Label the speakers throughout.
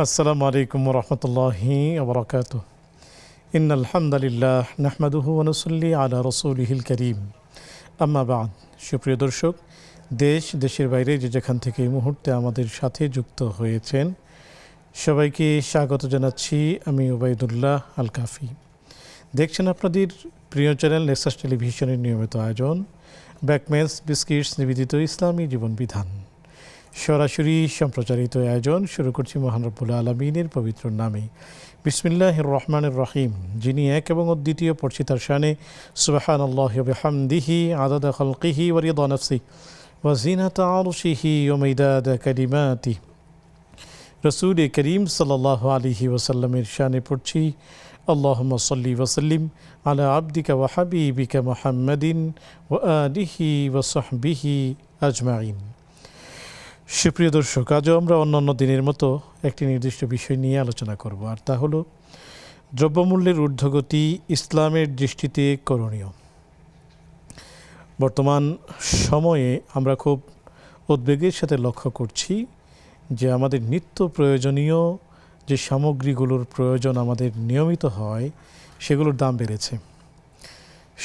Speaker 1: আসসালামু আলাইকুম ওয়া রাহমাতুল্লাহি ওয়া বারাকাতুহু। ইন্নাল হামদালিল্লাহ নাহমাদুহু ওয়া নুসাল্লি আলা রাসূলিহিল কারীম। আম্মা বা'দ। সুপ্রিয় দর্শক, দেশের বাইরে যে যেখান থেকে এই মুহূর্তে আমাদের সাথে যুক্ত হয়েছেন সবাইকে স্বাগত জানাচ্ছি। আমি ওবায়দুল্লাহ আল কাফি। দেখছেন আপনাদের প্রিয় চ্যানেল নেক্সাস টেলিভিশনের নিয়মিত আয়োজন ব্যাকমেন্স বিস্কিটস নিবেদিত ইসলামী জীবন বিধান। সরাসরি সম্প্রচারিত আয়োজন শুরু করছি মহান রব্বুল আলামিনের পবিত্র নামে। বিসমিল্লাহির রহমানির রহিম। যিনি এক এবং অদ্বিতীয়, পড়ছি তার শানে। সুবহানাল্লাহি ওয়া বিহামদিহি আদাদা খালকিহি ওয়া রিদা নাফসিহি ওয়া জিনাতা আরশিহি ওয়া মিদাদা কালিমাতিহি। রাসূল করিম সাল্লাল্লাহু আলাইহি ওয়াসাল্লামের শানে পড়ছি আল্লাহুম্মা সাল্লি ওয়া সাল্লিম আলা আবদিকা ওয়া হাবিবিকা মুহাম্মাদিন ওয়া আলিহি ওয়া সাহবিহি আজমাইন। সুপ্রিয় দর্শক, আজও আমরা অন্যান্য দিনের মতো একটি নির্দিষ্ট বিষয় নিয়ে আলোচনা করব, আর তা হলো দ্রব্যমূল্যের ঊর্ধ্বগতি ইসলামের দৃষ্টিতে করণীয়। বর্তমান সময়ে আমরা খুব উদ্বেগের সাথে লক্ষ্য করছি যে আমাদের নিত্য প্রয়োজনীয় যে সামগ্রীগুলোর প্রয়োজন আমাদের নিয়মিত হয় সেগুলোর দাম বেড়েছে।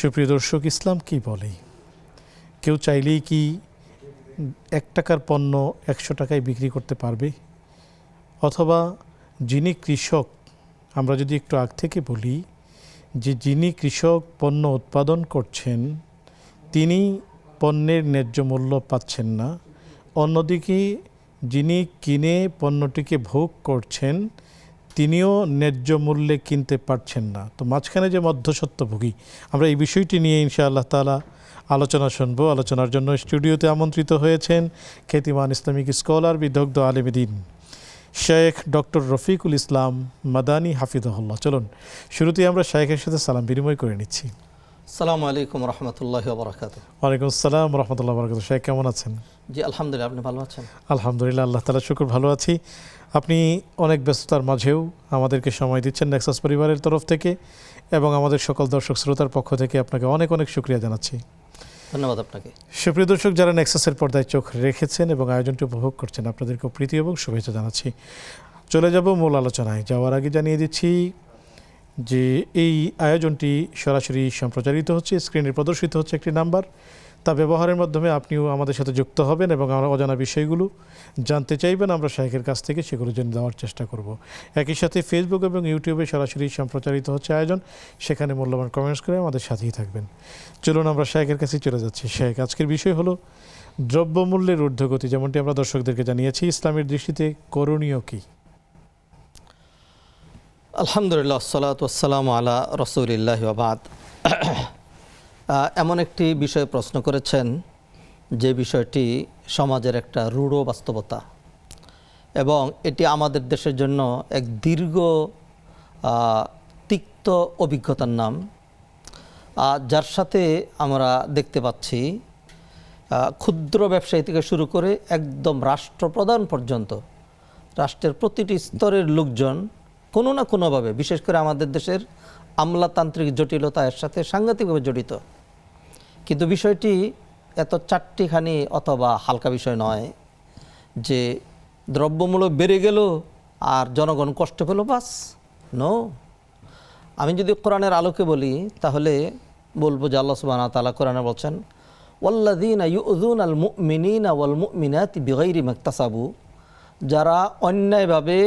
Speaker 1: সুপ্রিয় দর্শক, ইসলাম কি বলে? কেউ চাইলেই কি 1 টাকার পণ্য 100 টাকায় বিক্রি করতে পারবে? অথবা যিনি কৃষক, আমরা যদি একটু আগ থেকে বলি যে যিনি কৃষক পণ্য উৎপাদন করছেন তিনি পণ্যের ন্যায্য মূল্য পাচ্ছেন না, অন্যদিকে যিনি কিনে পণ্যটিকে ভোগ করছেন তিনিও ন্যায্য মূল্যে কিনতে পারছেন না। তো মাঝখানে যে মধ্যস্বত্বভোগী, আমরা এই বিষয়টি নিয়ে ইনশাআল্লাহ তাআলা আলোচনা শুনব। আলোচনার জন্য স্টুডিওতে আমন্ত্রিত হয়েছেন খ্যাতিমান ইসলামিক স্কলার, বিদগ্ধ আলেমে দ্বীন শেখ ডক্টর রফিকুল ইসলাম মাদানী হাফিজাহুল্লাহ। চলুন শুরুতেই আমরা শেখের সাথে সালাম বিনিময় করে নিচ্ছি।
Speaker 2: আসসালামু আলাইকুম রহমতুল্লাহি ওয়া বারাকাতুহু।
Speaker 1: ওয়ালাইকুম আসসালাম রহমতুল্লাহ বারাকাতুহু। শেখ কেমন আছেন?
Speaker 2: জি আলহামদুলিল্লাহ, আপনি ভালো আছেন?
Speaker 1: আলহামদুলিল্লাহ, আল্লাহ তাআলার শুকর ভালো আছি। আপনি অনেক ব্যস্ততার মাঝেও আমাদেরকে সময় দিচ্ছেন নেক্সাস পরিবারের তরফ থেকে এবং আমাদের সকল দর্শক শ্রোতার পক্ষ থেকে আপনাকে অনেক অনেক শুকরিয়া জানাচ্ছি।
Speaker 2: ধন্যবাদ আপনাকে।
Speaker 1: সুপ্রিয় দর্শক, যারা নেক্সাসের পর্দায় চোখ রেখেছেন এবং আয়োজনটি উপভোগ করছেন আপনাদেরকে প্রীতি এবং শুভেচ্ছা জানাচ্ছি। চলে যাব মূল আলোচনায়। যাওয়ার আগে জানিয়ে দিচ্ছি যে এই আয়োজনটি সরাসরি সম্প্রচারিত হচ্ছে, স্ক্রিনে প্রদর্শিত হচ্ছে একটি নাম্বার, তা ব্যবহারের মাধ্যমে আপনিও আমাদের সাথে যুক্ত হবেন এবং আমরা অজানা বিষয়গুলো জানতে চাইবেন, আমরা শাইখের কাছ থেকে সেগুলো জেনে দেওয়ার চেষ্টা করব। একই সাথে ফেসবুক এবং ইউটিউবে সরাসরি সম্প্রচারিত হচ্ছে আয়োজন, সেখানে মূল্যবান কমেন্টস করে আমাদের সাথেই থাকবেন। চলুন আমরা শাইখের কাছে চলে যাচ্ছি। শাইখ, আজকের বিষয় হলো দ্রব্যমূল্যের ঊর্ধ্বগতি। যেমনটি আমরা দর্শকদেরকে জানিয়েছি, ইসলামের দৃষ্টিতে করণীয় কী?
Speaker 2: আলহামদুলিল্লাহ, আসসালাতু ওয়াসসালামু আলা রাসূলিল্লাহি ওয়া বা'দ। এমন একটি বিষয়ে প্রশ্ন করেছেন যে বিষয়টি সমাজের একটা রূঢ় বাস্তবতা এবং এটি আমাদের দেশের জন্য এক দীর্ঘ তিক্ত অভিজ্ঞতার নাম, যার সাথে আমরা দেখতে পাচ্ছি ক্ষুদ্র ব্যবসায়ী থেকে শুরু করে একদম রাষ্ট্রপ্রধান পর্যন্ত রাষ্ট্রের প্রতিটি স্তরের লোকজন কোনো না কোনোভাবে, বিশেষ করে আমাদের দেশের আমলাতান্ত্রিক জটিলতা এর সাথে সাংঘাতিকভাবে জড়িত। কিন্তু বিষয়টি এত চারটিখানি অথবা হালকা বিষয় নয় যে দ্রব্যমূল্য বেড়ে গেল আর জনগণ কষ্ট পেল, বাস। নো, আমি যদি কোরআনের আলোকে বলি তাহলে বলবো যে আল্লাহ সুবহানাহু ওয়া তাআলা কোরআনে বলছেন, ওয়াল্লাযীনা ইউযুনাল মুমিনিনা ওয়াল মুমিনাতি বিগাইরি মাকতাসাবু, যারা অন্যায়ভাবে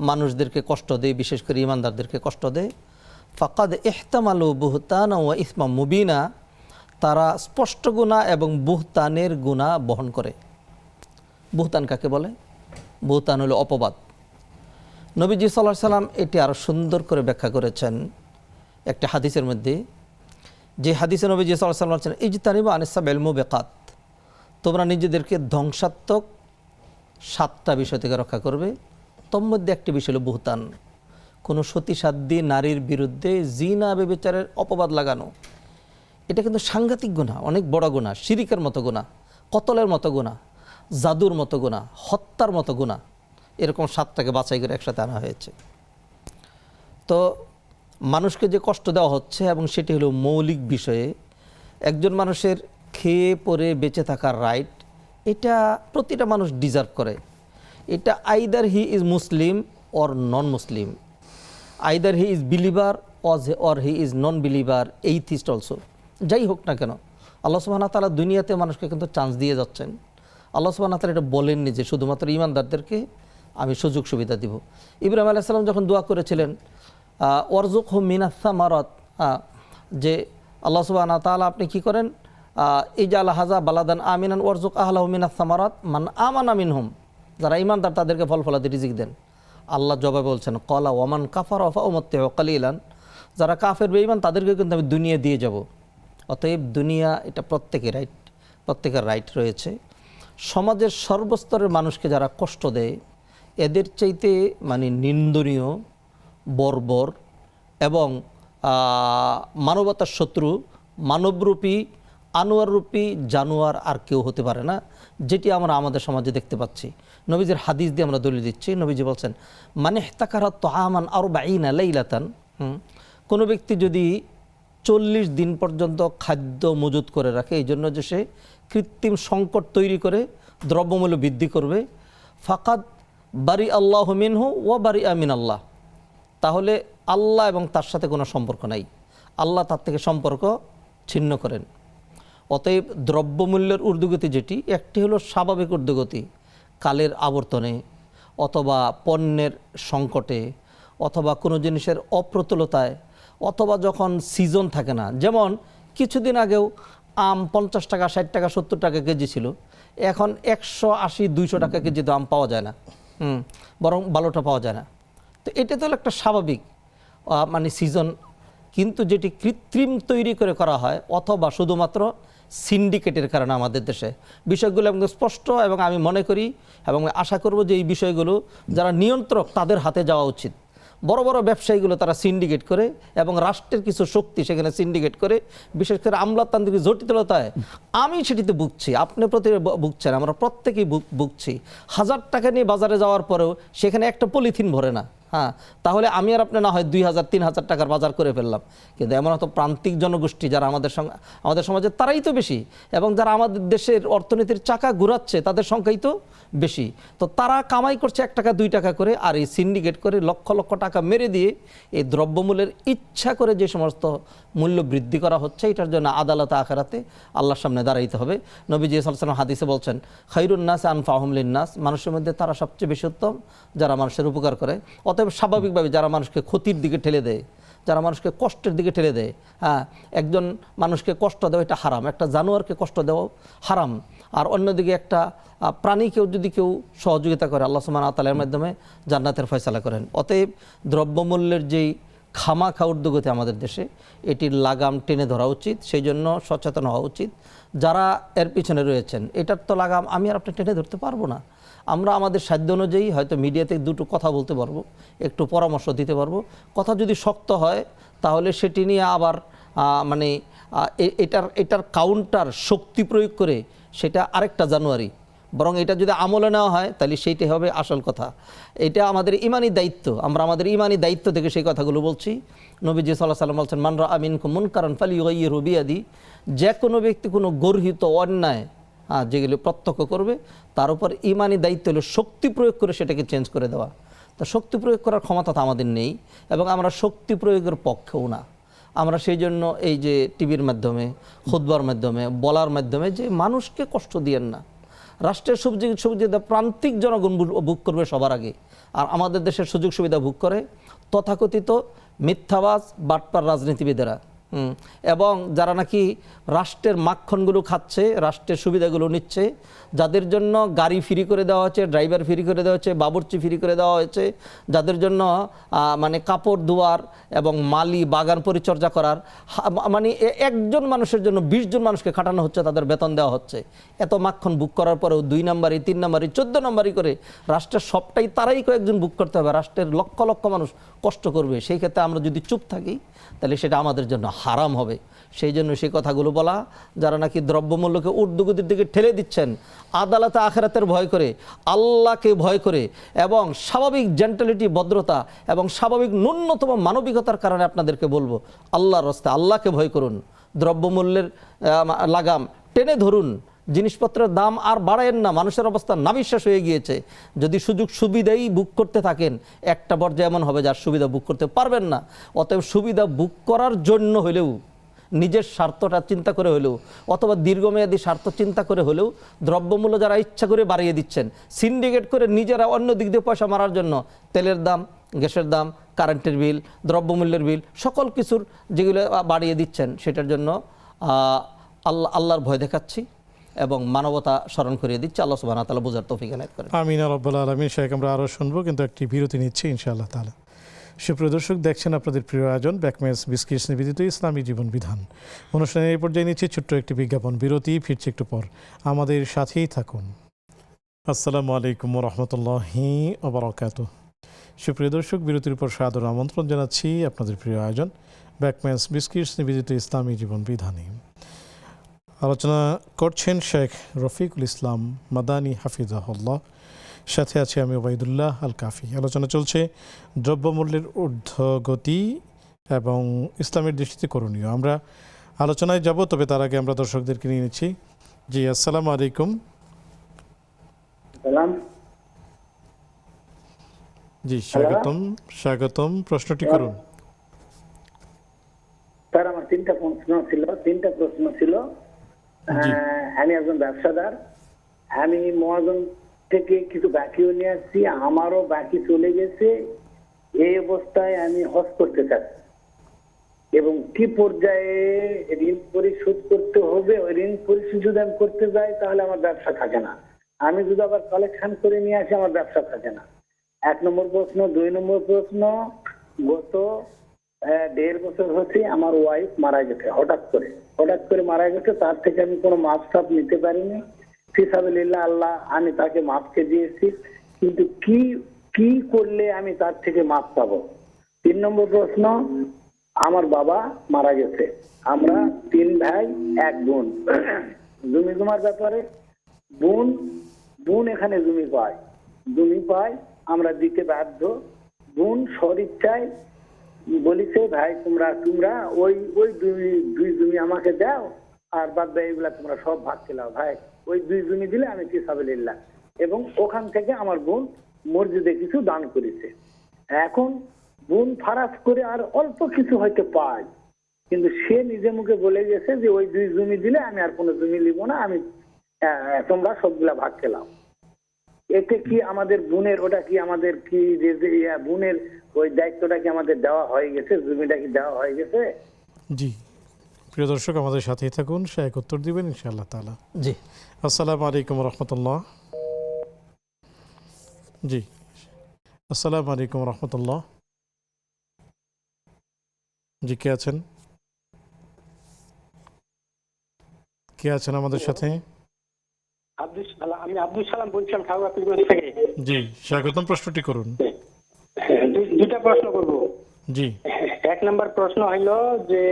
Speaker 2: মানুষদেরকে কষ্ট দেয়, বিশেষ করে ইমানদারদেরকে কষ্ট দেয়, ফাকাদ ইহতামালু বুহতানা ওয়া ইসমাম মুবিনা, তারা স্পষ্ট গুনাহ এবং বুহতানের গুনাহ বহন করে। বুহতান কাকে বলে? বুহতান হলো অপবাদ। নবীজি সাল্লাল্লাহু আলাইহি সাল্লাম এটি আরও সুন্দর করে ব্যাখ্যা করেছেন একটা হাদিসের মধ্যে, যে হাদিসে নবীজি সাল্লাল্লাহু আলাইহি সাল্লাম বলেছেন, ইজতানিবু আনিসাবিল মুবিকাত, তোমরা নিজেদেরকে ধ্বংসাত্মক 7টা বিষয় থেকে রক্ষা করবে। তোর মধ্যে একটি বিষয় হলো বুহতান, কোনো সতীসাধ্যী নারীর বিরুদ্ধে জিনা ব্যভিচারের অপবাদ লাগানো। এটা কিন্তু সাংঘাতিক গুনাহ, অনেক বড় গুনাহ, শিরিকের মতো গুনাহ, কতলের মতো গুনাহ, জাদুর মতো গুনাহ, হত্যার মতো গুনাহ। এরকম 7টাকে বাছাই করে একসাথে আনা হয়েছে। তো মানুষকে যে কষ্ট দেওয়া হচ্ছে এবং সেটি হলো মৌলিক বিষয়ে একজন মানুষের খেয়ে পরে বেঁচে থাকার রাইট, এটা প্রতিটা মানুষ ডিজার্ভ করে। এটা either he is Muslim or non-Muslim. Either he is believer or he is non-believer, atheist also. যাই হোক না কেন, আল্লাহ সুবহানাহু ওয়া তাআলা দুনিয়াতে মানুষকে কিন্তু চান্স দিয়ে যাচ্ছেন। আল্লাহ সুবহানাহু ওয়া তাআলা এটা বলেননি যে শুধুমাত্র ঈমানদারদেরকে আমি সুযোগ সুবিধা দিব। ইব্রাহিম আলাইহিস সালাম যখন দোয়া করেছিলেন ওয়ারযুকহু মিনাস সামারাত, যে আল্লাহ সুবহানাহু ওয়া তাআলা আপনি কি করেন, ইজাল হাযা বালাদান আমিনান ওয়ারযুক আহলাহু মিনাস সামারাত মান আমানা মিনহুম, যারা ঈমানদার তাদেরকে ফল ফলাদি রিজিক দেন। আল্লাহ জবাবে বলছেন ক্বালা ওয়ামান কাফারা ফাউমাত্তিহু কালিলান, যারা কাফের বেঈমান তাদেরকে কিন্তু আমি দুনিয়া দিয়ে যাব। অতএব দুনিয়া এটা প্রত্যেকের রাইট রয়েছে। সমাজের সর্বস্তরের মানুষকে যারা কষ্ট দেয় এদের চাইতে মানে নিন্দনীয়, বর্বর এবং মানবতার শত্রু, মানবরূপী, আনোয়াররূপী জানোয়ার আর কেউ হতে পারে না, যেটি আমরা আমাদের সমাজে দেখতে পাচ্ছি। নবীজির হাদিস দিয়ে আমরা দলিল দিচ্ছি। নবীজি বলছেন মানে ইহতাকারা তাআমান আরবাঈনা লাইলাতান, কোনো ব্যক্তি যদি 40 দিন পর্যন্ত খাদ্য মজুত করে রাখে, এই জন্য যে সে কৃত্রিম সংকট তৈরি করে দ্রব্যমূল্য বৃদ্ধি করবে, ফাকাদ বারি আল্লাহু মিনহু ওয়া বারি আমিন আল্লাহ, তাহলে আল্লাহ এবং তার সাথে কোনো সম্পর্ক নাই, আল্লাহ তার থেকে সম্পর্ক ছিন্ন করেন। অতএব দ্রব্যমূল্যের ঊর্ধ্বগতি যেটি, একটি হলো স্বাভাবিক ঊর্ধ্বগতি, কালের আবর্তনে অথবা পণ্যের সংকটে অথবা কোনো জিনিসের অপ্রতুলতায় অথবা যখন সিজন থাকে না। যেমন কিছুদিন আগেও আম 50 টাকা, 60 টাকা, 70 টাকা কেজি ছিল, এখন 180, 200 টাকা কেজিতে আম পাওয়া যায় না, বরং ভালোটা পাওয়া যায় না। তো এটা তো একটা স্বাভাবিক মানে সিজন। কিন্তু যেটি কৃত্রিম তৈরি করে করা হয় অথবা শুধুমাত্র সিন্ডিকেটের কারণে আমাদের দেশে বিষয়গুলো এবং স্পষ্ট, এবং আমি মনে করি এবং আশা করব যে এই বিষয়গুলো যারা নিয়ন্ত্রক তাদের হাতে যাওয়া উচিত। বড় বড় ব্যবসায়ীগুলো তারা সিন্ডিকেট করে এবং রাষ্ট্রের কিছু শক্তি সেখানে সিন্ডিকেট করে, বিশেষ করে আমলাতান্ত্রিক জটিলতায় আমি সেটিতে ভুগছি, আপনি ভুগছেন, আমরা প্রত্যেকেই ভুগছি। 1000 টাকা নিয়ে বাজারে যাওয়ার পরেও সেখানে একটা পলিথিন ভরে না। হ্যাঁ, তাহলে আমি আর আপনি না হয় 2000, 3000 টাকার বাজার করে ফেললাম, কিন্তু এমন হয়তো প্রান্তিক জনগোষ্ঠী যারা আমাদের সমাজে তারাই তো বেশি, এবং যারা আমাদের দেশের অর্থনীতির চাকা ঘুরাচ্ছে তাদের সংখ্যাই তো বেশি। তো তারা কামাই করছে 1 টাকা 2 টাকা করে, আর এই সিন্ডিকেট করে লক্ষ লক্ষ টাকা মেরে দিয়ে এই দ্রব্যমূল্যের ইচ্ছা করে যে সমস্ত মূল্য বৃদ্ধি করা হচ্ছে, এটার জন্য আদালতে আখিরাতে আল্লাহর সামনে দাঁড়াইতে হবে। নবীজি সাল্লাল্লাহু আলাইহি ওয়াসাল্লাম হাদিসে বলছেন খায়রুন নাস আনফাহুম লিন-নাস, মানুষের মধ্যে তারা সবচেয়ে বেশি উত্তম যারা মানুষের উপকার করে। অতএব স্বাভাবিকভাবে যারা মানুষকে ক্ষতির দিকে ঠেলে দেয়, যারা মানুষকে কষ্টের দিকে ঠেলে দেয়, হ্যাঁ, একজন মানুষকে কষ্ট দেওয়া এটা হারাম, একটা জানোয়ারকে কষ্ট দেওয়া হারাম। আর অন্যদিকে একটা প্রাণীকেও যদি কেউ সহযোগিতা করে আল্লাহ সুবহানাহু ওয়া তাআলার মাধ্যমে জান্নাতের ফয়সালা করেন। অতএব দ্রব্যমূল্যের যেই খামাখা ঊর্ধ্বগতি আমাদের দেশে, এটির লাগাম টেনে ধরা উচিত, সেই জন্য সচেতন হওয়া উচিত। যারা এর পিছনে রয়েছেন, এটার তো লাগাম আমি আর আপনি টেনে ধরতে পারবো না। আমরা আমাদের সাধ্য অনুযায়ী হয়তো মিডিয়াতে দুটো কথা বলতে পারবো, একটু পরামর্শ দিতে পারবো। কথা যদি শক্ত হয় তাহলে সেটি নিয়ে আবার মানে এটার কাউন্টার শক্তি প্রয়োগ করে সেটা আরেকটা জানুয়ারি, বরং এটা যদি আমলে নেওয়া হয় তাহলে সেইটাই হবে আসল কথা। এটা আমাদের ইমানি দায়িত্ব, আমরা আমাদের ইমানি দায়িত্ব থেকে সেই কথাগুলো বলছি। নবীজি সাল্লাল্লাহু আলাইহি ওয়াসাল্লাম বলছেন মান রাআ মিনকুম মুনকারান ফালিয়ুগাইয়িরহু বিয়াদি, যে কোনো ব্যক্তি কোনো গর্হিত অন্যায় যেগুলো প্রত্যক্ষ করবে তার উপর ইমানি দায়িত্ব হলো শক্তি প্রয়োগ করে সেটাকে চেঞ্জ করে দেওয়া। তা শক্তি প্রয়োগ করার ক্ষমতা তো আমাদের নেই, এবং আমরা শক্তি প্রয়োগের পক্ষেও না। আমরা সেই জন্য এই যে টিভির মাধ্যমে, খুতবার মাধ্যমে, বলার মাধ্যমে যে মানুষকে কষ্ট দিয়েন না, রাষ্ট্রের সুবিধা প্রান্তিক জনগণ ভোগ করবে সবার আগে, আর আমাদের দেশের সুযোগ সুবিধা ভোগ করে তথাকথিত মিথ্যাবাজ বাটপার রাজনীতিবিদেরা, এবং যারা নাকি রাষ্ট্রের মাখনগুলো খাচ্ছে, রাষ্ট্রের সুবিধাগুলো নিচ্ছে, যাদের জন্য গাড়ি ফ্রি করে দেওয়া হয়েছে, ড্রাইভার ফ্রি করে দেওয়া হয়েছে, বাবুর্চি ফ্রি করে দেওয়া হয়েছে, যাদের জন্য মানে কাপড় ধোয়ার এবং মালি বাগান পরিচর্যা করার মানে একজন মানুষের জন্য 20 জন মানুষকে খাটানো হচ্ছে, তাদের বেতন দেওয়া হচ্ছে। এত মাখন বুক করার পরেও 2 নম্বরই, 3 নম্বরই, 14 নম্বরই করে রাষ্ট্রের সবটাই তারাই কয়েকজন বুক করতে হবে, রাষ্ট্রের লক্ষ লক্ষ মানুষ কষ্ট করবে। সেই ক্ষেত্রে আমরা যদি চুপ থাকি তাহলে সেটা আমাদের জন্য হারাম হবে। সেই জন্য সেই কথাগুলো বলা, যারা নাকি দ্রব্যমূল্যকে ঊর্ধ্বগতির দিকে ঠেলে দিচ্ছেন আদালতে আখিরাতের ভয় করে, আল্লাহকে ভয় করে, এবং স্বাভাবিক জেন্টালিটি, ভদ্রতা এবং স্বাভাবিক ন্যূনতম মানবিকতার কারণে আপনাদেরকে বলবো আল্লাহর রাস্তায় আল্লাহকে ভয় করুন, দ্রব্যমূল্যের লাগাম টেনে ধরুন, জিনিসপত্রের দাম আর বাড়ায়েন না, মানুষের অবস্থা নাবিশ্বাস হয়ে গিয়েছে। যদি সুযোগ সুবিধাই বুক করতে থাকেন, একটা পর্যায়ে এমন হবে যার সুবিধা বুক করতে পারবেন না। অতএব সুবিধা বুক করার জন্য হলেও, নিজের স্বার্থটা চিন্তা করে হলেও, অথবা দীর্ঘমেয়াদী স্বার্থ চিন্তা করে হলেও দ্রব্যমূল্য যারা ইচ্ছা করে বাড়িয়ে দিচ্ছেন, সিন্ডিকেট করে নিজেরা অন্য দিক দিয়ে পয়সা মারার জন্য, তেলের দাম, গ্যাসের দাম, কারেন্টের বিল, দ্রব্যমূল্যের বিল, সকল কিছুর যেগুলো বাড়িয়ে দিচ্ছেন, সেটার জন্য আল্লাহর ভয় দেখাচ্ছি এবং মানবতা স্মরণ করিয়ে দিচ্ছি। আল্লাহ সুবহানাহু ওয়া তাআলা বুঝার তৌফিক এনায়েত করেন।
Speaker 1: আমিন ইয়া রাব্বাল আলামিন। শেখ, আমরা আরও শুনবো, কিন্তু একটি বিরতি নিচ্ছি ইনশাআল্লাহ তাআলা। সুপ্রিয় দর্শক, দেখছেন আপনাদের প্রিয় আয়োজন ব্যাকমেস বিস্কিটস নিবেদিত ইসলামী জীবন বিধান। অনুষ্ঠানের এই পর্যায়ে নিচ্ছি ছোট্ট একটি বিজ্ঞাপন বিরতি, ফিরছি একটু পর, আমাদের সাথেই থাকুন। আসসালামু আলাইকুম ওয়া রাহমাতুল্লাহি ওয়া বারাকাতুহু। সুপ্রিয় দর্শক, বিরতির পর সাদর আমন্ত্রণ জানাচ্ছি আপনাদের প্রিয় আয়োজন ব্যাকমেস বিস্কিটস নিবেদিত ইসলামী জীবন বিধানে। আলোচনা করছেন শেখ রফিকুল ইসলাম মাদানী হাফিজাহুল্লাহ, সাথে আছে আমি ওবায়দুল্লাহ আল কাফি। আলোচনা চলছে দ্রব্যমূল্যের ঊর্ধ্বগতি এবং ইসলামের দৃষ্টিতে করণীয়। আমরা আলোচনায় যাব, তবে তার আগে আমরা দর্শকদেরকে নিয়ে নিচ্ছি। জি, আসসালামু আলাইকুম। জি, স্বাগতম, প্রশ্নটি করুন।
Speaker 3: স্যার, আমার তিনটা প্রশ্ন ছিল। আমি একজন ব্যবসাদার, আমি মহাজন থেকে কিছু বাকিও নিয়ে আসছি, আমারও বাকি চলে গেছে। এই অবস্থায় আমি হজ করতে চাচ্ছি এবং কি পর্যায়ে ঋণ পরিশোধ করতে হবে। ওই ঋণ পরিশোধ যদি আমি করতে যাই তাহলে আমার ব্যবসা থাকে না, আমি যদি আবার কালেকশন করে নিয়ে আসি আমার ব্যবসা থাকে না। 1 নম্বর প্রশ্ন। 2 নম্বর প্রশ্ন, গত 1.5 বছর হচ্ছে আমার ওয়াইফ মারা গেছে, হঠাৎ করে মারা গেছে। তার থেকে আমি কোনো মাপ সাপ নিতে পারিনি। ফিসাবিলিল্লাহ, আল্লাহ, আমি তাকে মাপকে দিয়েছি, কিন্তু কি করলে আমি তার থেকে মাপ পাবো। 3 নম্বর প্রশ্ন, আমার বাবা মারা গেছে, আমরা 3 ভাই 1 বোন। জমি জমার ব্যাপারে বোন এখানে জমি পায়, আমরা দিতে বাধ্য। বোন স্বইচ্ছায় বলিছে, ভাই তোমরা ওই দুই জমি আমাকে দাও, আর বাদ বাকি এগুলা তোমরা সব ভাগ খেলাও। ভাই ওই 2 জমি দিলে আমি ফিসাবিলিল্লাহ, এবং ওখান থেকে আমার বোন মসজিদে কিছু দান করেছে। এখন বোন ফারাজ করে আর অল্প কিছু হয়তো পায়, কিন্তু সে নিজে মুখে বলে গেছে যে ওই 2 জমি দিলে আমি আর কোনো জমি নিব না, আমি তোমরা সবগুলা ভাগ খেলাও। এতে কি আমাদের বোনের বোনের ওই দায়িত্বটা কি আমাদের দেওয়া হয়ে গেছে, জমিটা কি দেওয়া হয়ে গেছে?
Speaker 1: জি, প্রিয় দর্শক, আমাদের সাথেই থাকুন, শেখ উত্তর দিবেন ইনশাআল্লাহ তাআলা।
Speaker 2: জি,
Speaker 1: আসসালামু আলাইকুম রহমতুল্লাহ। জি, আসসালামু আলাইকুম রহমতুল্লাহ। জি, কে আছেন আমাদের সাথে?
Speaker 4: আমি আব্দুল সালাম বলছিলাম ঠাকুরগাঁও থেকে।
Speaker 1: জি, স্বাগতম, প্রশ্নটি করুন।
Speaker 4: দুটা প্রশ্ন করব।
Speaker 1: জি।
Speaker 4: 1 নম্বর প্রশ্ন হইল যে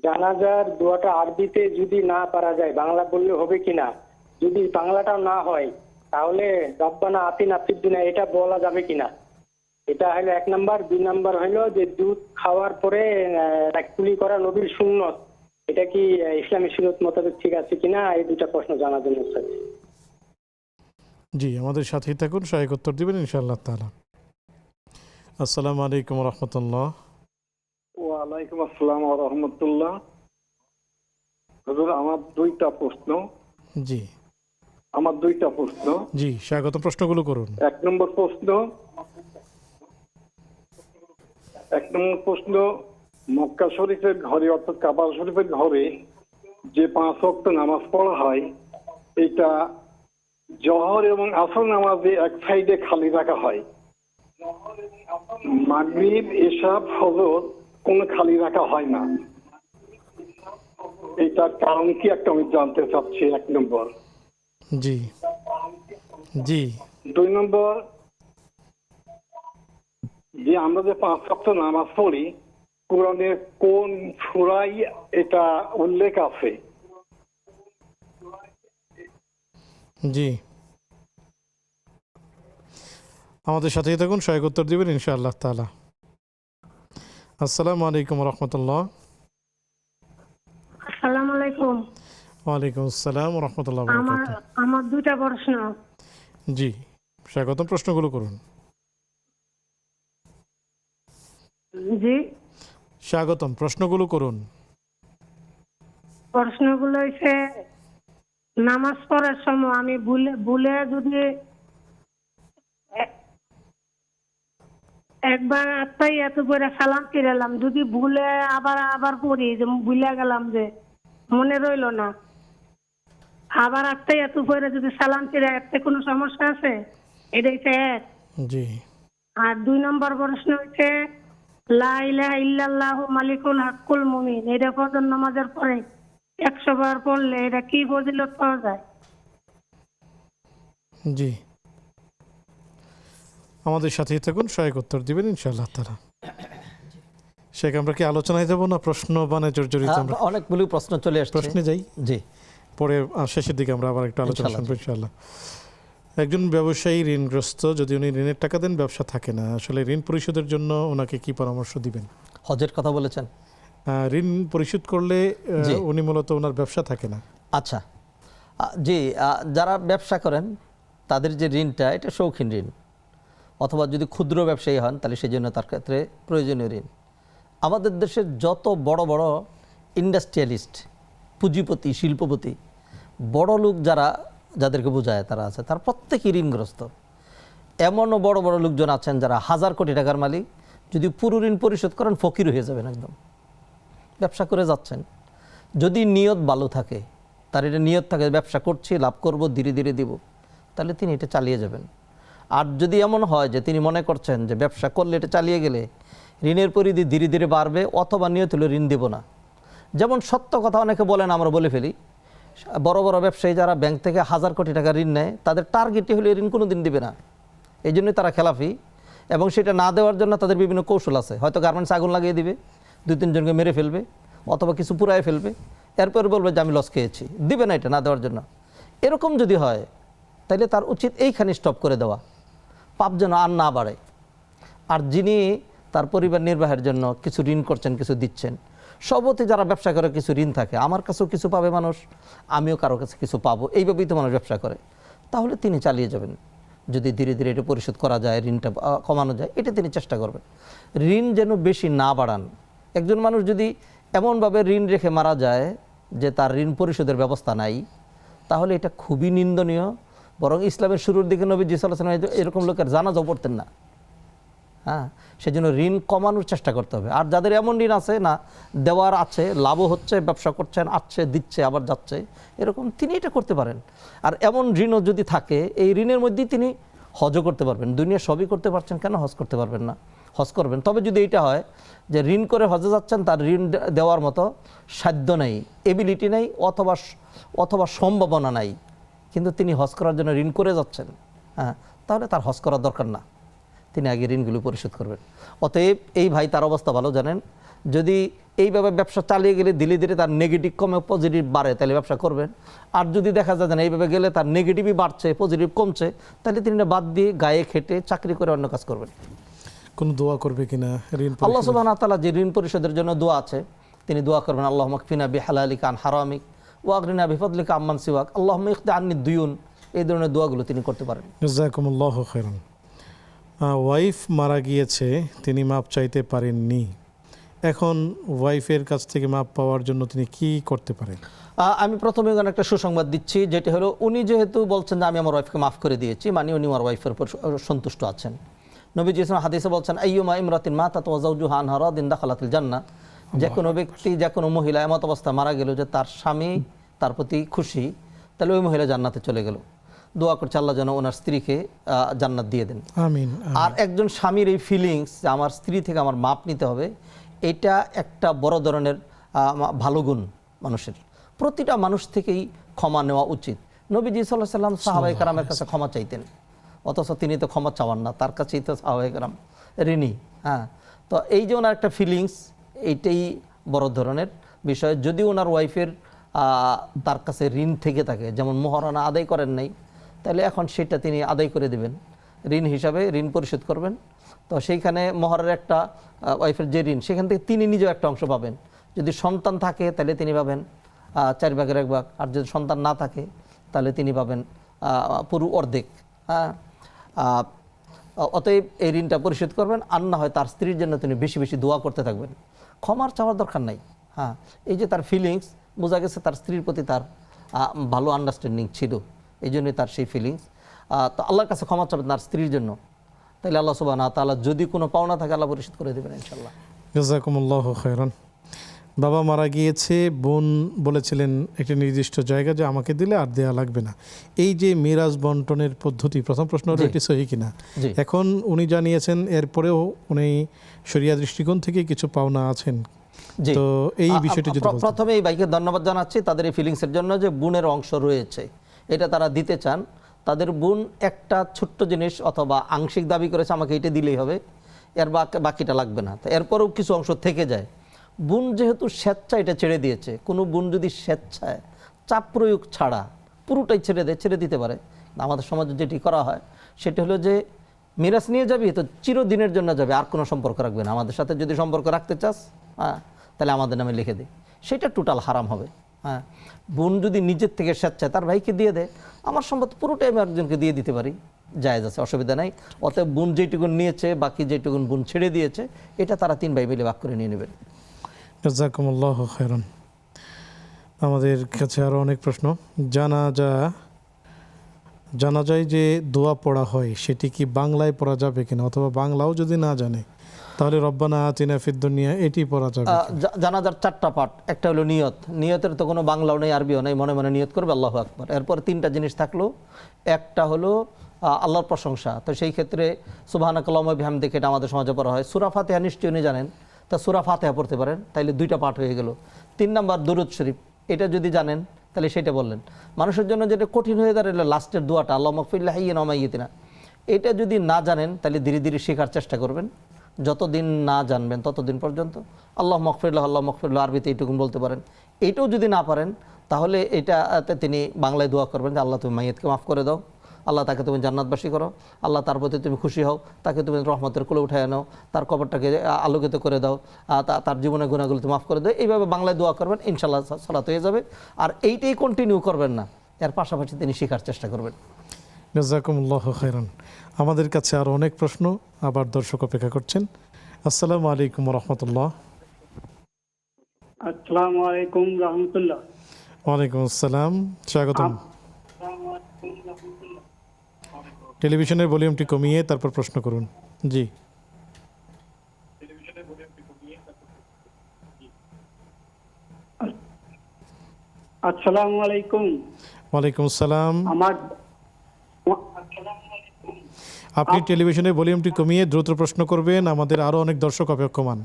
Speaker 4: জানাজার দোয়াটা আরবিতে যদি না পারা যায় বাংলা বললে হবে কিনা, যদি বাংলাটাও না হয় তাহলে রব্বানা আতিনা ফিদ দুনিয়া এটা বলা যাবে কিনা, এটা হলো 1 নম্বর। 2 নম্বর হইল যে দুধ খাওয়ার পরে কুলি করা নবীর সুন্নত, এটা কি ইসলামী সুন্নত মোতাবেক ঠিক আছে কিনা, এই দুটা প্রশ্ন জানার জন্য চাচ্ছি।
Speaker 1: জি, আমাদের সাথেই থাকুন, সহায়ক উত্তর দিবেন ইনশাআল্লাহ তাআলা। আসসালামু আলাইকুম রহমতুল্লাহ।
Speaker 5: ওয়ালাইকুম আসসালাম ওয়া রাহমাতুল্লাহ। হুজুর, আমার দুইটা প্রশ্ন।
Speaker 1: জি, জি, স্বাগত, প্রশ্নগুলো করুন।
Speaker 5: 1 নম্বর প্রশ্ন, মক্কা শরীফের ঘরে অর্থাৎ কাবা শরীফের ঘরে যে 5 ওয়াক্ত নামাজ পড়া হয়, এটা জোহর এবং আসর নামাজে এক সাইডে খালি রাখা হয়, মাগরিব, এশা, ফজর কোনো খালি রাখা হয় না। এটার কারণ কি একটা আমি জানতে চাচ্ছি। 1 নম্বর।
Speaker 1: জি, জি।
Speaker 5: 2 নম্বর, যে আমরা যে 5 ওয়াক্ত নামাজ পড়ি, কোরআনের কোন সূরায় এটা উল্লেখ আছে?
Speaker 1: জি, আমাদের সাথেই থাকুন, সহায়ক উত্তর দিবেন ইনশাআল্লাহ তাআলা। আসসালামু আলাইকুম রহমতুল্লাহ।
Speaker 6: আসসালামু আলাইকুম।
Speaker 1: ওয়ালাইকুম আসসালাম ওয়া রাহমাতুল্লাহি ওয়া
Speaker 6: আমার
Speaker 1: বারাকাতুহু।
Speaker 6: আমার দুইটা প্রশ্ন।
Speaker 1: জি, স্বাগতম, প্রশ্নগুলো করুন।
Speaker 6: জি,
Speaker 1: স্বাগতম, প্রশ্নগুলো করুন।
Speaker 6: প্রশ্নগুলো হচ্ছে নামাজ পড়ার সময় আমি ভুলে ভুলে যদি এ- একবার আত্মাই এত করে সালাম ফিরালাম, যদি ভুলে আবার আবার পড়ি, যে ভুলে গেলাম, যে মনে রইলো না, আবার আত্মাই এত করে যদি সালাম ফিরে, এতে কোনো সমস্যা আছে? এটা হচ্ছে এক।
Speaker 1: জি,
Speaker 6: আর 2 নম্বর প্রশ্ন হচ্ছে লা ইলাহা ইল্লাল্লাহু মালিকুল হাক্কুল মুমিন, এটা ফজর নামাজের পরে 100 বার পড়লে এটা কি ফজিলত পাওয়া যায়?
Speaker 1: জি, আমাদের সাথেই থাকুন, সহায়ক উত্তর দিবেন ইনশাআল্লাহ তাআলা। শেখ, আমরা কি আলোচনায় যাব না প্রশ্ন বানে জর্জরিত? আমরা
Speaker 2: অনেকগুলো প্রশ্ন চলে আসছে।
Speaker 1: প্রশ্নে যাই,
Speaker 2: জি,
Speaker 1: পরে শেষের দিকে আমরা আবার একটু আলোচনা
Speaker 2: ইনশাআল্লাহ।
Speaker 1: শুনবো ইনশাআল্লাহ। একজন ব্যবসায়ী ঋণগ্রস্ত, যদি উনি ঋণের টাকা দেন, ব্যবসা থাকে না, আসলে ঋণ পরিশোধের জন্য ওনাকে কি পরামর্শ দিবেন?
Speaker 2: হজের কথা বলেছেন।
Speaker 1: ঋণ পরিশোধ করলে
Speaker 2: জি।
Speaker 1: উনি মূলত ওনার ব্যবসা থাকে না।
Speaker 2: আচ্ছা, জি, যারা ব্যবসা করেন তাদের যে ঋণটা, এটা শৌখিন ঋণ, অথবা যদি ক্ষুদ্র ব্যবসায়ী হন তাহলে সেই জন্য তার ক্ষেত্রে প্রয়োজনীয় ঋণ। আমাদের দেশের যত বড় বড় ইন্ডাস্ট্রিয়ালিস্ট, পুঁজিপতি, শিল্পপতি, বড় লোক যাদেরকে বোঝায় তারা আছে, তার প্রত্যেকেই ঋণগ্রস্ত। এমনও বড় বড় লোকজন আছেন যারা 1000 কোটি টাকার মালিক, যদি পুরো ঋণ পরিশোধ করেন ফকির হয়ে যাবেন একদম। ব্যবসা করে যাচ্ছেন, যদি নিয়ত ভালো থাকে, তার এটা নিয়ত থাকে ব্যবসা করছি, লাভ করব, ধীরে ধীরে দিব, তাহলে তিনি এটা চালিয়ে যাবেন। আর যদি এমন হয় যে তিনি মনে করছেন যে ব্যবসা করলে এটা চালিয়ে গেলে ঋণের পরিধি ধীরে ধীরে বাড়বে, অথবা নিয়ত হলে ঋণ দেব না। যেমন সত্য কথা অনেকে বলেন, আমরা বলে ফেলি, বড় বড় ব্যবসায়ী যারা ব্যাংক থেকে 1000 কোটি টাকা ঋণ নেয়, তাদের টার্গেটই হলে ঋণ কোনো দিন দেবে না, এই জন্যই তারা খেলাফি। এবং সেটা না দেওয়ার জন্য তাদের বিভিন্ন কৌশল আছে। হয়তো গার্মেন্টস আগুন লাগিয়ে দিবে, 2-3 জনকে মেরে ফেলবে, অথবা কিছু পুরায় ফেলবে, এরপরে বলবে যে আমি লস খেয়েছি, দিবে না এটা না দেওয়ার জন্য। এরকম যদি হয় তাহলে তার উচিত এইখানে স্টপ করে দেওয়া, পাপ যেন আর না বাড়ে। আর যিনি তার পরিবার নির্বাহের জন্য কিছু ঋণ করছেন, কিছু দিচ্ছেন, সবতে যারা ব্যবসা করে কিছু ঋণ থাকে, আমার কাছেও কিছু পাবে মানুষ, আমিও কারো কাছে কিছু পাবো, এইভাবেই তো মানুষ ব্যবসা করে, তাহলে তিনি চালিয়ে যাবেন। যদি ধীরে ধীরে এটা পরিশোধ করা যায়, ঋণটা কমানো যায়, এটা তিনি চেষ্টা করবেন। ঋণ যেন বেশি না বাড়ান। একজন মানুষ যদি এমনভাবে ঋণ রেখে মারা যায় যে তার ঋণ পরিশোধের ব্যবস্থা নাই, তাহলে এটা খুবই নিন্দনীয়। বরং ইসলামের শুরুর দিকে নবীজি সাল্লাল্লাহু আলাইহি ওয়াসাল্লাম এরকম লোকের জানাজাও পড়তেন না। হ্যাঁ, সেজন্য ঋণ কমানোর চেষ্টা করতে হবে। আর যাদের এমন ঋণ আছে না, দেওয়ার আছে, লাভও হচ্ছে, ব্যবসা করছেন, আসছে, দিচ্ছে, আবার যাচ্ছে, এরকম তিনি এটা করতে পারেন। আর এমন ঋণও যদি থাকে, এই ঋণের মধ্যেই তিনি হজও করতে পারবেন। দুনিয়া সবই করতে পারছেন, কেন হজ করতে পারবেন না? হজ করবেন। তবে যদি এইটা হয় যে ঋণ করে হজে যাচ্ছেন, তার ঋণ দেওয়ার মতো সাধ্য নেই, এবিলিটি নেই, অথবা সম্ভাবনা নাই, কিন্তু তিনি হজ করার জন্য ঋণ করে যাচ্ছেন, হ্যাঁ, তাহলে তার হজ করার দরকার না, তিনি আগে ঋণগুলো পরিশোধ করবেন। অতএব এই ভাই তার অবস্থা ভালো জানেন। যদি এইভাবে ব্যবসা চালিয়ে গেলে ধীরে ধীরে তার নেগেটিভ কমে পজিটিভ বাড়ে, তাহলে ব্যবসা করবেন। আর যদি দেখা যায় না এইভাবে গেলে তার নেগেটিভই বাড়ছে, পজিটিভ কমছে, তাহলে তিনি বাদ দিয়ে গায়ে খেটে চাকরি করে অন্য কাজ করবেন।
Speaker 1: কোন দোয়া করবে কিনা ঋণ
Speaker 2: আল্লাহ
Speaker 1: পরিশোধের?
Speaker 2: সুবহানাহু ওয়া তাআলা যে ঋণ পরিশোধের জন্য দোয়া আছে, তিনি দোয়া করবেন আল্লাহুম্মা কফিনা বিহালালিকা আন হারামিক ওয়া আগনিনা বিফাদলিকা আম্মান সিওয়াক আল্লাহুম্মা ইখতি আন্নি দুয়ুন। এই ধরনের দোয়াগুলো তিনি করতে পারেন।
Speaker 1: জাযাকুমুল্লাহু খাইরান। ওয়াইফ মারা গিয়েছে, তিনি মাপ চাইতে পারেননি, এখন ওয়াইফের কাছ থেকে মাপ পাওয়ার জন্য তিনি কি করতে পারেন?
Speaker 2: আমি প্রথমে একটা সুসংবাদ দিচ্ছি, যেটি হলো উনি যেহেতু বলছেন যে আমি আমার ওয়াইফকে মাফ করে দিয়েছি, মানে উনি আমার ওয়াইফের উপর সন্তুষ্ট আছেন। নবীজি হাদিসে বলছেন আইয়ুমা ইমরাতিন মাতাত ওয়া যাওজুহা আনহা রাদিন দাখালাতিল জান্নাহ। যে কোনো ব্যক্তি, যে কোনো মহিলা এমত অবস্থা মারা গেল যে তার স্বামী তার প্রতি খুশি, তাহলে ওই মহিলা জান্নাতে চলে গেল। দোয়া করছে আল্লাহ যেন ওনার স্ত্রীকে জান্নাত দিয়ে দেন।
Speaker 1: আমিন।
Speaker 2: আর একজন স্বামীর এই ফিলিংস যে আমার স্ত্রী থেকে আমার মাপ নিতে হবে, এটা একটা বড় ধরনের ভালো গুণ মানুষের। প্রতিটা মানুষ থেকেই ক্ষমা নেওয়া উচিত। নবীজি সাল্লাল্লাহু আলাইহি ওয়াসাল্লাম সাহাবায়ে কেরামের কাছে ক্ষমা চাইতেন, অথচ তিনি তো ক্ষমা চাওয়ান না, তার কাছেই তো সাহাবায়ে কেরাম ঋণী। হ্যাঁ, তো এই যে ওনার একটা ফিলিংস, এইটাই বড় ধরনের বিষয়। যদি ওনার ওয়াইফের তার কাছে ঋণ থেকে থাকে, যেমন মোহরানা আদায় করেন নাই, তাহলে এখন সেটা তিনি আদায় করে দেবেন, ঋণ হিসাবে ঋণ পরিশোধ করবেন। তো সেইখানে মোহরের একটা ওয়াইফের যে ঋণ, সেখান থেকে তিনি নিজেও একটা অংশ পাবেন। যদি সন্তান থাকে তাহলে তিনি পাবেন, 1/4, আর যদি সন্তান না থাকে তাহলে তিনি পাবেন পুরো অর্ধেক। হ্যাঁ, অতএব এই ঋণটা পরিশোধ করবেন, আর না হয় তার স্ত্রীর জন্য তিনি বেশি বেশি দোয়া করতে থাকবেন। ক্ষমার চাওয়ার দরকার নাই। হ্যাঁ, এই যে তার ফিলিংস, বোঝা গেছে তার স্ত্রীর প্রতি তার ভালো আন্ডারস্ট্যান্ডিং ছিল, এই জন্যই তার সেই ফিলিংস। তো আল্লাহর কাছে ক্ষমা চাবেন তার স্ত্রীর জন্য, তাহলে আল্লাহ সুবহানাহু ওয়া তাআলা যদি কোনো পাওনা থাকে আল্লাহ পরিশোধ করে দেবেন ইনশাআল্লাহ।
Speaker 1: জাযাকুমুল্লাহু খায়রান। বাবা মারা গিয়েছে, বোন বলেছিলেন একটি নির্দিষ্ট জায়গা যে আমাকে দিলে আর দেয়া লাগবে না। এই যে মিরাজ বন্টনের পদ্ধতি, প্রথম প্রশ্ন হলো এটি সহি কিনা।
Speaker 2: জি।
Speaker 1: এখন উনি জানিয়েছেন এরপরেও উনি শরিয়া দৃষ্টিকোণ থেকে কিছু পাওনা আছেন,
Speaker 2: জি।
Speaker 1: তো এই বিষয়টি যদি বলতেন।
Speaker 2: প্রথমে এই ভাইকে ধন্যবাদ জানাচ্ছি তাদের এই ফিলিংসের জন্য, যে বোনের অংশ রয়েছে এটা তারা দিতে চান। তাদের বোন একটা ছোট্ট জিনিস অথবা আংশিক দাবি করেছে আমাকে এটা দিলেই হবে, এর বাকিটা লাগবে না। তো এরপরেও কিছু অংশ থেকে যায়। বোন যেহেতু স্বেচ্ছায় এটা ছেড়ে দিয়েছে, কোনো বোন যদি স্বেচ্ছায় চাপ প্রয়োগ ছাড়া পুরোটাই ছেড়ে দিতে পারে, আমাদের সমাজে যেটি করা হয় সেটা হলো যে মিরাজ নিয়ে যাবি তো চিরদিনের জন্য যাবে, আর কোনো সম্পর্ক রাখবে না। আমাদের সাথে যদি সম্পর্ক রাখতে চাস, হ্যাঁ, তাহলে আমাদের নামে লিখে দে, সেটা টোটাল হারাম হবে। হ্যাঁ, বোন যদি নিজের থেকে স্বেচ্ছায় তার ভাইকে দিয়ে দেয়, আমার সম্পদ পুরোটাই আমি একজনকে দিয়ে দিতে পারি, জায়েজ আছে, অসুবিধা নাই। অতএব বোন যেটুকুন নিয়েছে, বাকি যেটুকুন বোন ছেড়ে দিয়েছে, এটা তারা 3 ভাই মিলে ভাগ করে নিয়ে নেবেন।
Speaker 1: জাযাকুমুল্লাহু খায়রান। আমাদের কাছে আরও অনেক প্রশ্ন। জানা যায় যে দোয়া পড়া হয়, সেটি কি বাংলায় পড়া যাবে কিনা, অথবা বাংলাও যদি না জানে তাহলে রব্বানা আতিনা ফিদ দুনিয়া এটি পড়া যাবে?
Speaker 2: জানাজার 4টা পার্ট। একটা হলো নিয়ত, নিয়তের তো কোনো বাংলাও নেই আরবিও নেই, মনে মনে নিয়ত করবে আল্লাহু আকবার। এরপর 3টা জিনিস থাকলো, একটা হলো আল্লাহর প্রশংসা, তো সেই ক্ষেত্রে সুবহানাকাল্লাহুম্মা বিহামদিকা, এটা আমাদের সমাজে পড়া হয়। সূরা ফাতিহা নিশ্চয়ই উনি জানেন, তা সূরা ফাতিহা পড়তে পারেন, তাইলে 2টা পার্ট হয়ে গেল। 3 নাম্বার দুরূদ শরীফ, এটা যদি জানেন তাহলে সেটা বললেন। মানুষের জন্য যেটা কঠিন হয়ে দাঁড়ালো লাস্টের দোয়াটা, আল্লাহুম্মা গফির লি হাইয়িনা ওয়া মাইয়িতিনা, এটা যদি না জানেন তাহলে ধীরে ধীরে শেখার চেষ্টা করবেন। যতদিন না জানবেন ততদিন পর্যন্ত আল্লাহুম্মা গফির লাহু, আল্লাহুম্মা গফির লাহু আরবিতে এইটুকুন বলতে পারেন। এইটাও যদি না পারেন তাহলে এটাতে তিনি বাংলায় দোয়া করবেন যে আল্লাহ তুমি মাইয়াতকে মাফ করে দাও, আল্লাহ তাকে তুমি জান্নাতবাসী করো, আল্লাহ তার প্রতি তুমি খুশি হও, তাকে তুমি রহমতের কোলে উঠায় নাও, তার কবরটাকে আলোকিত করে দাও, তার জীবনের গুণাগুলো তুমি মাফ করে দাও। এইভাবে বাংলায় দোয়া করবেন, ইনশাআল্লাহ সালাত হয়ে যাবে। আর এইটাই কন্টিনিউ করবেন না, এর পাশাপাশি তিনি শেখার চেষ্টা করবেন।
Speaker 1: জাযাকুমুল্লাহু খায়রান। আমাদের কাছে আরও অনেক প্রশ্ন, আবার দর্শক অপেক্ষা করছেন। আসসালামু আলাইকুম ওয়া রাহমাতুল্লাহ।
Speaker 4: আসসালামু আলাইকুম রাহমাতুল্লাহ।
Speaker 1: ওয়ালাইকুম আসসালাম, স্বাগতম। টেলিভিশনের ভলিউমটি কমিয়ে তারপর প্রশ্ন করুন। জি।
Speaker 4: আসসালামু আলাইকুম।
Speaker 1: ওয়ালাইকুম আসসালাম।
Speaker 4: আমার
Speaker 1: আপনি টেলিভিশনের ভলিউমটি কমিয়ে দ্রুত প্রশ্ন করবেন, আমাদের আরও অনেক দর্শক অপেক্ষমান।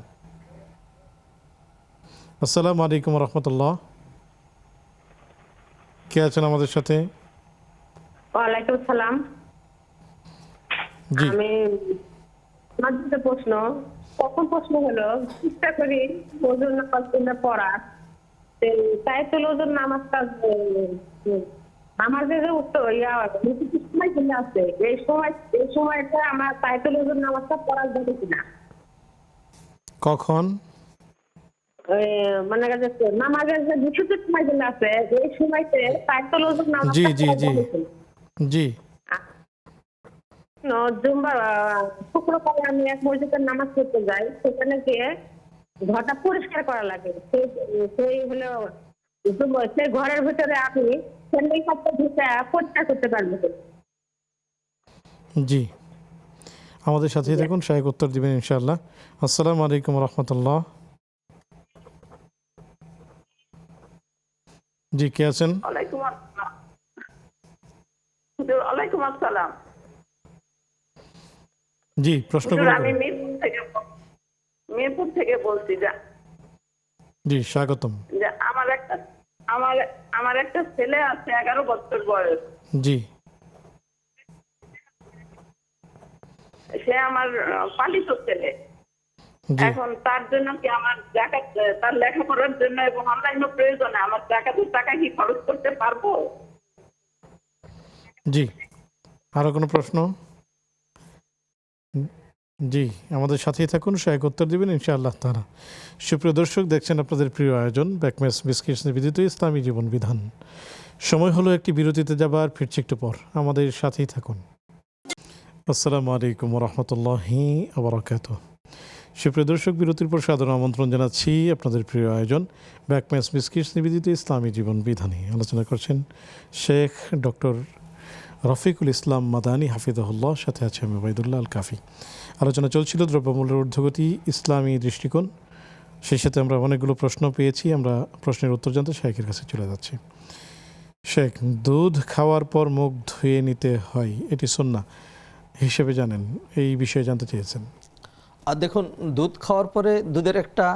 Speaker 1: আসসালামু আলাইকুম ওয়া রাহমাতুল্লাহ। কে আছেন আমাদের সাথে?
Speaker 6: ওয়ালাইকুম সালাম।
Speaker 1: জি।
Speaker 6: আমি আমার দুটো প্রশ্ন। প্রথম প্রশ্ন হলো, চেষ্টা করি ওজুর নামাজ পড়ার, তাইতুল ওজুর নামাজটা আমার যে সময় চলে আসছে, এই সময়টা আমার তাইতুল ওজুর নামাজটা পড়া যাবে কিনা?
Speaker 1: কখন?
Speaker 6: মানে নামাজের যে বিশুদ্ধ সময় চলে আসছে, এই সময়তে তাইতুল ওজুর নামাজ
Speaker 1: জি জি জি জি।
Speaker 6: শুক্রবার আমি এক মসজিদের নামাজ পড়তে যাই, সেখানে গিয়ে ঘরটা পরিষ্কার করা লাগে। সেই হলো সেই ঘরের ভিতরে আমি স্যান্ডেল কাপড় ঢুকে পরিষ্কার করতে পারবো।
Speaker 1: জি, আমাদের সাথেই থাকুন, শায়েখ উত্তর দিবেন ইনশাআল্লাহ। আসসালামু আলাইকুম ওয়া রাহমাতুল্লাহ। জি, কে আছেন?
Speaker 7: ওয়ালাইকুম আসসালাম।
Speaker 1: জি, প্রশ্ন করুন।
Speaker 7: আমি মিরপুর থেকে বলছি।
Speaker 1: জি, স্বাগতম।
Speaker 7: যে আমার একটা ছেলে আছে, 11 বছর বয়স।
Speaker 1: জি।
Speaker 7: সে আমার পালিত ছেলে। এখন তার জন্য কি আমার যাকাত, তার লেখাপড়ার জন্য এবং অন্যান্য প্রয়োজনে আমার যাকাতের টাকা কি খরচ করতে পারবো?
Speaker 1: জি, আরো কোনো প্রশ্ন? জি, আমাদের সাথেই থাকুন, সহায়ক উত্তর দিবেন ইনশাআল্লাহ তাআলা। সুপ্রিয় দর্শক, দেখছেন আপনাদের প্রিয় আয়োজন ব্যাকম্যাচ বিস্কিটস নিবেদিত ইসলামী জীবন বিধান। সময় হলো একটি বিরতিতে যাবার, ফিরছি একটু পর, আমাদের সাথেই থাকুন। আসসালামু আলাইকুম ওয়া রাহমাতুল্লাহি ওয়া বারাকাতুহু। সুপ্রিয় দর্শক, বিরতির পর সাদর আমন্ত্রণ জানাচ্ছি আপনাদের প্রিয় আয়োজন ব্যাকম্যাচ বিস্কিটস নিবেদিত ইসলামী জীবন বিধানে। আলোচনা করছেন শেখ ডক্টর রফিকুল ইসলাম মাদানী হাফিজাহুল্লাহ, সাথে আছে আমি ওবাইদুল্লাহ আল কাফি। আলোচনা চলছিল দ্রব্যমূল্যের ঊর্ধ্বগতি, ইসলামী দৃষ্টিকোণ। সেই সাথে আমরা অনেকগুলো প্রশ্ন পেয়েছি, আমরা প্রশ্নের উত্তর জানতে শেখের কাছে চলে যাচ্ছি। শেখ, দুধ খাওয়ার পর মুখ ধুয়ে নিতে হয়, এটি সুন্নাহ হিসেবে জানেন, এই বিষয়ে জানতে চেয়েছেন।
Speaker 2: আর দেখুন, দুধ খাওয়ার পরে দুধের একটা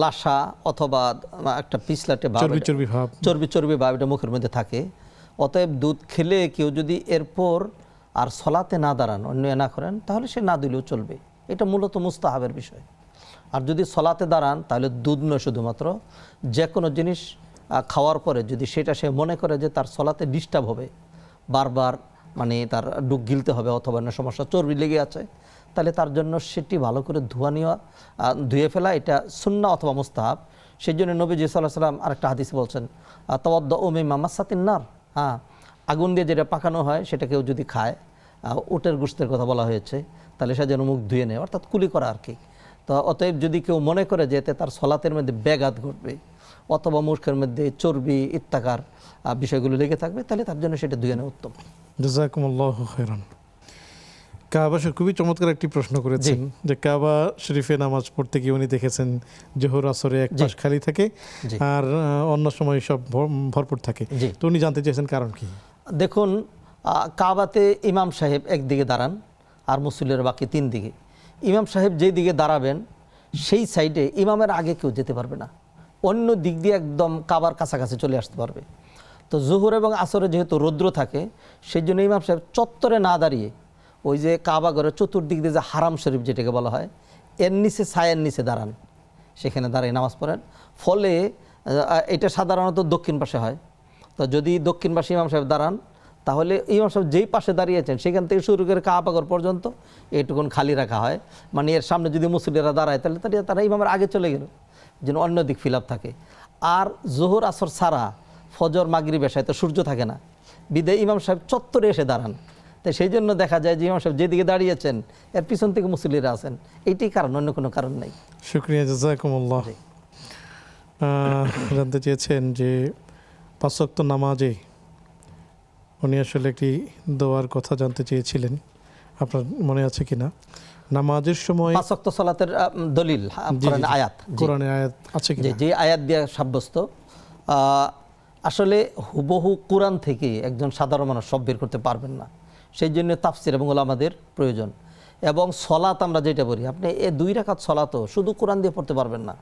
Speaker 2: লাসা অথবা একটা পিছলাটে ভাব, চর্বি ভাব এটা মুখের মধ্যে থাকে। অতএব দুধ খেলে কেউ যদি এরপর আর সলাতে না দাঁড়ান, অন্য না করেন, তাহলে সে না দিলেও চলবে। এটা মূলত মুস্তাহাবের বিষয়। আর যদি সলাতে দাঁড়ান, তাহলে দুধ নয়, শুধুমাত্র যে কোনো জিনিস খাওয়ার পরে যদি সেটা সে মনে করে যে তার সলাতে ডিস্টার্ব হবে, বারবার মানে তার ডুক গিলতে হবে অথবা অন্য সমস্যা, চর্বি লেগে আছে, তাহলে তার জন্য সেটি ভালো করে ধুয়ে ফেলা এটা সুন্নাহ অথবা মুস্তাহাব। সেই জন্য নবীজি সাল্লাল্লাহু আলাইহি ওয়াসাল্লাম আরেকটা হাদিসে বলছেন, তাওয়াদ্দাউ মিম্মা মাসাতিন নার, হ্যাঁ, আগুন দিয়ে যেটা পাকানো হয় সেটা কেউ যদি খায়, উটের গোশতের কথা বলা হয়েছে, তাহলে সে যেন মুখ ধুয়ে নেয়, অর্থাৎ কুলি করা আর কি। তো অতএব যদি কেউ মনে করে যে এতে তার সলাতের মধ্যে ব্যাঘাত ঘটবে অথবা মুখের মধ্যে চর্বি ইত্যাকার বিষয়গুলো লেগে থাকবে, তাহলে তার জন্য সেটা ধুয়ে নেওয়া উত্তম।
Speaker 1: জাযাকুমুল্লাহু খাইরান। কাবা খুবই চমৎকার একটি প্রশ্ন করেছেন যে কাবা শরীফে নামাজ পড়তে গিয়ে উনি দেখেছেন জোহর আসরে এক পাশ খালি থাকে আর অন্য সময় সব ভরপুর থাকে, তো উনি জানতে চেয়েছেন কারণ কি।
Speaker 2: দেখুন, কাবাতে ইমাম সাহেব একদিকে দাঁড়ান আর মুসল্লিরা বাকি তিন দিকে। ইমাম সাহেব যেই দিকে দাঁড়াবেন সেই সাইডে ইমামের আগে কেউ যেতে পারবে না, অন্য দিক দিয়ে একদম কাবার কাছাকাছি চলে আসতে পারবে। তো জোহর এবং আসরে যেহেতু রৌদ্র থাকে, সেই জন্য ইমাম সাহেব চত্বরে না দাঁড়িয়ে ওই যে কাবা ঘরের চতুর্দিক দিয়ে যে হারাম শরীফ যেটাকে বলা হয়, এর নিচে ছায়ের নিচে দাঁড়ান, সেখানে দাঁড়িয়ে নামাজ পড়েন। ফলে এটা সাধারণত দক্ষিণ পাশে হয়। তো যদি দক্ষিণ পাশে ইমাম সাহেব দাঁড়ান, তাহলে ইমাম সাহেব যেই পাশে দাঁড়িয়েছেন সেখান থেকে শুরু করে কাবা ঘর পর্যন্ত এইটুকুন খালি রাখা হয়। মানে এর সামনে যদি মুসল্লিরা দাঁড়ায়, তাহলে তারা ইমামের আগে চলে গেল, যেন অন্য দিক ফিল আপ থাকে। আর জোহর আসর ছাড়া ফজর মাগরিব এশায় তো সূর্য থাকে না, বিদায় ইমাম সাহেব চত্বরে এসে দাঁড়ান। তাই সেই জন্য দেখা যায় যে ইমাম সাহেব যেদিকে দাঁড়িয়েছেন এর পিছন থেকে মুসল্লিরা আছেন, এইটাই কারণ, অন্য কোনো কারণ নেই।
Speaker 1: শুকরিয়া, জাযাকুমুল্লাহ। জানতে চেয়েছেন যে 5 ওয়াক্ত নামাজে উনি আসলে একটি দোয়ার কথা জানতে চেয়েছিলেন, আপনার মনে আছে কিনা? নামাজের সময়
Speaker 2: 5 ওয়াক্ত সালাতের দলিল কোরআনে আয়াত,
Speaker 1: কোরআনে আয়াত আছে কিনা?
Speaker 2: যে আয়াত দিয়ে সাব্যস্ত। আসলে হুবহু কোরআন থেকে একজন সাধারণ মানুষ সব বের করতে পারবেন না, সেই জন্য তাফসির এবং উলামাদের প্রয়োজন। এবং সলাত আমরা যেটা বলি, আপনি এই 2 রাকাত সলাতও শুধু কোরআন দিয়ে পড়তে পারবেন না।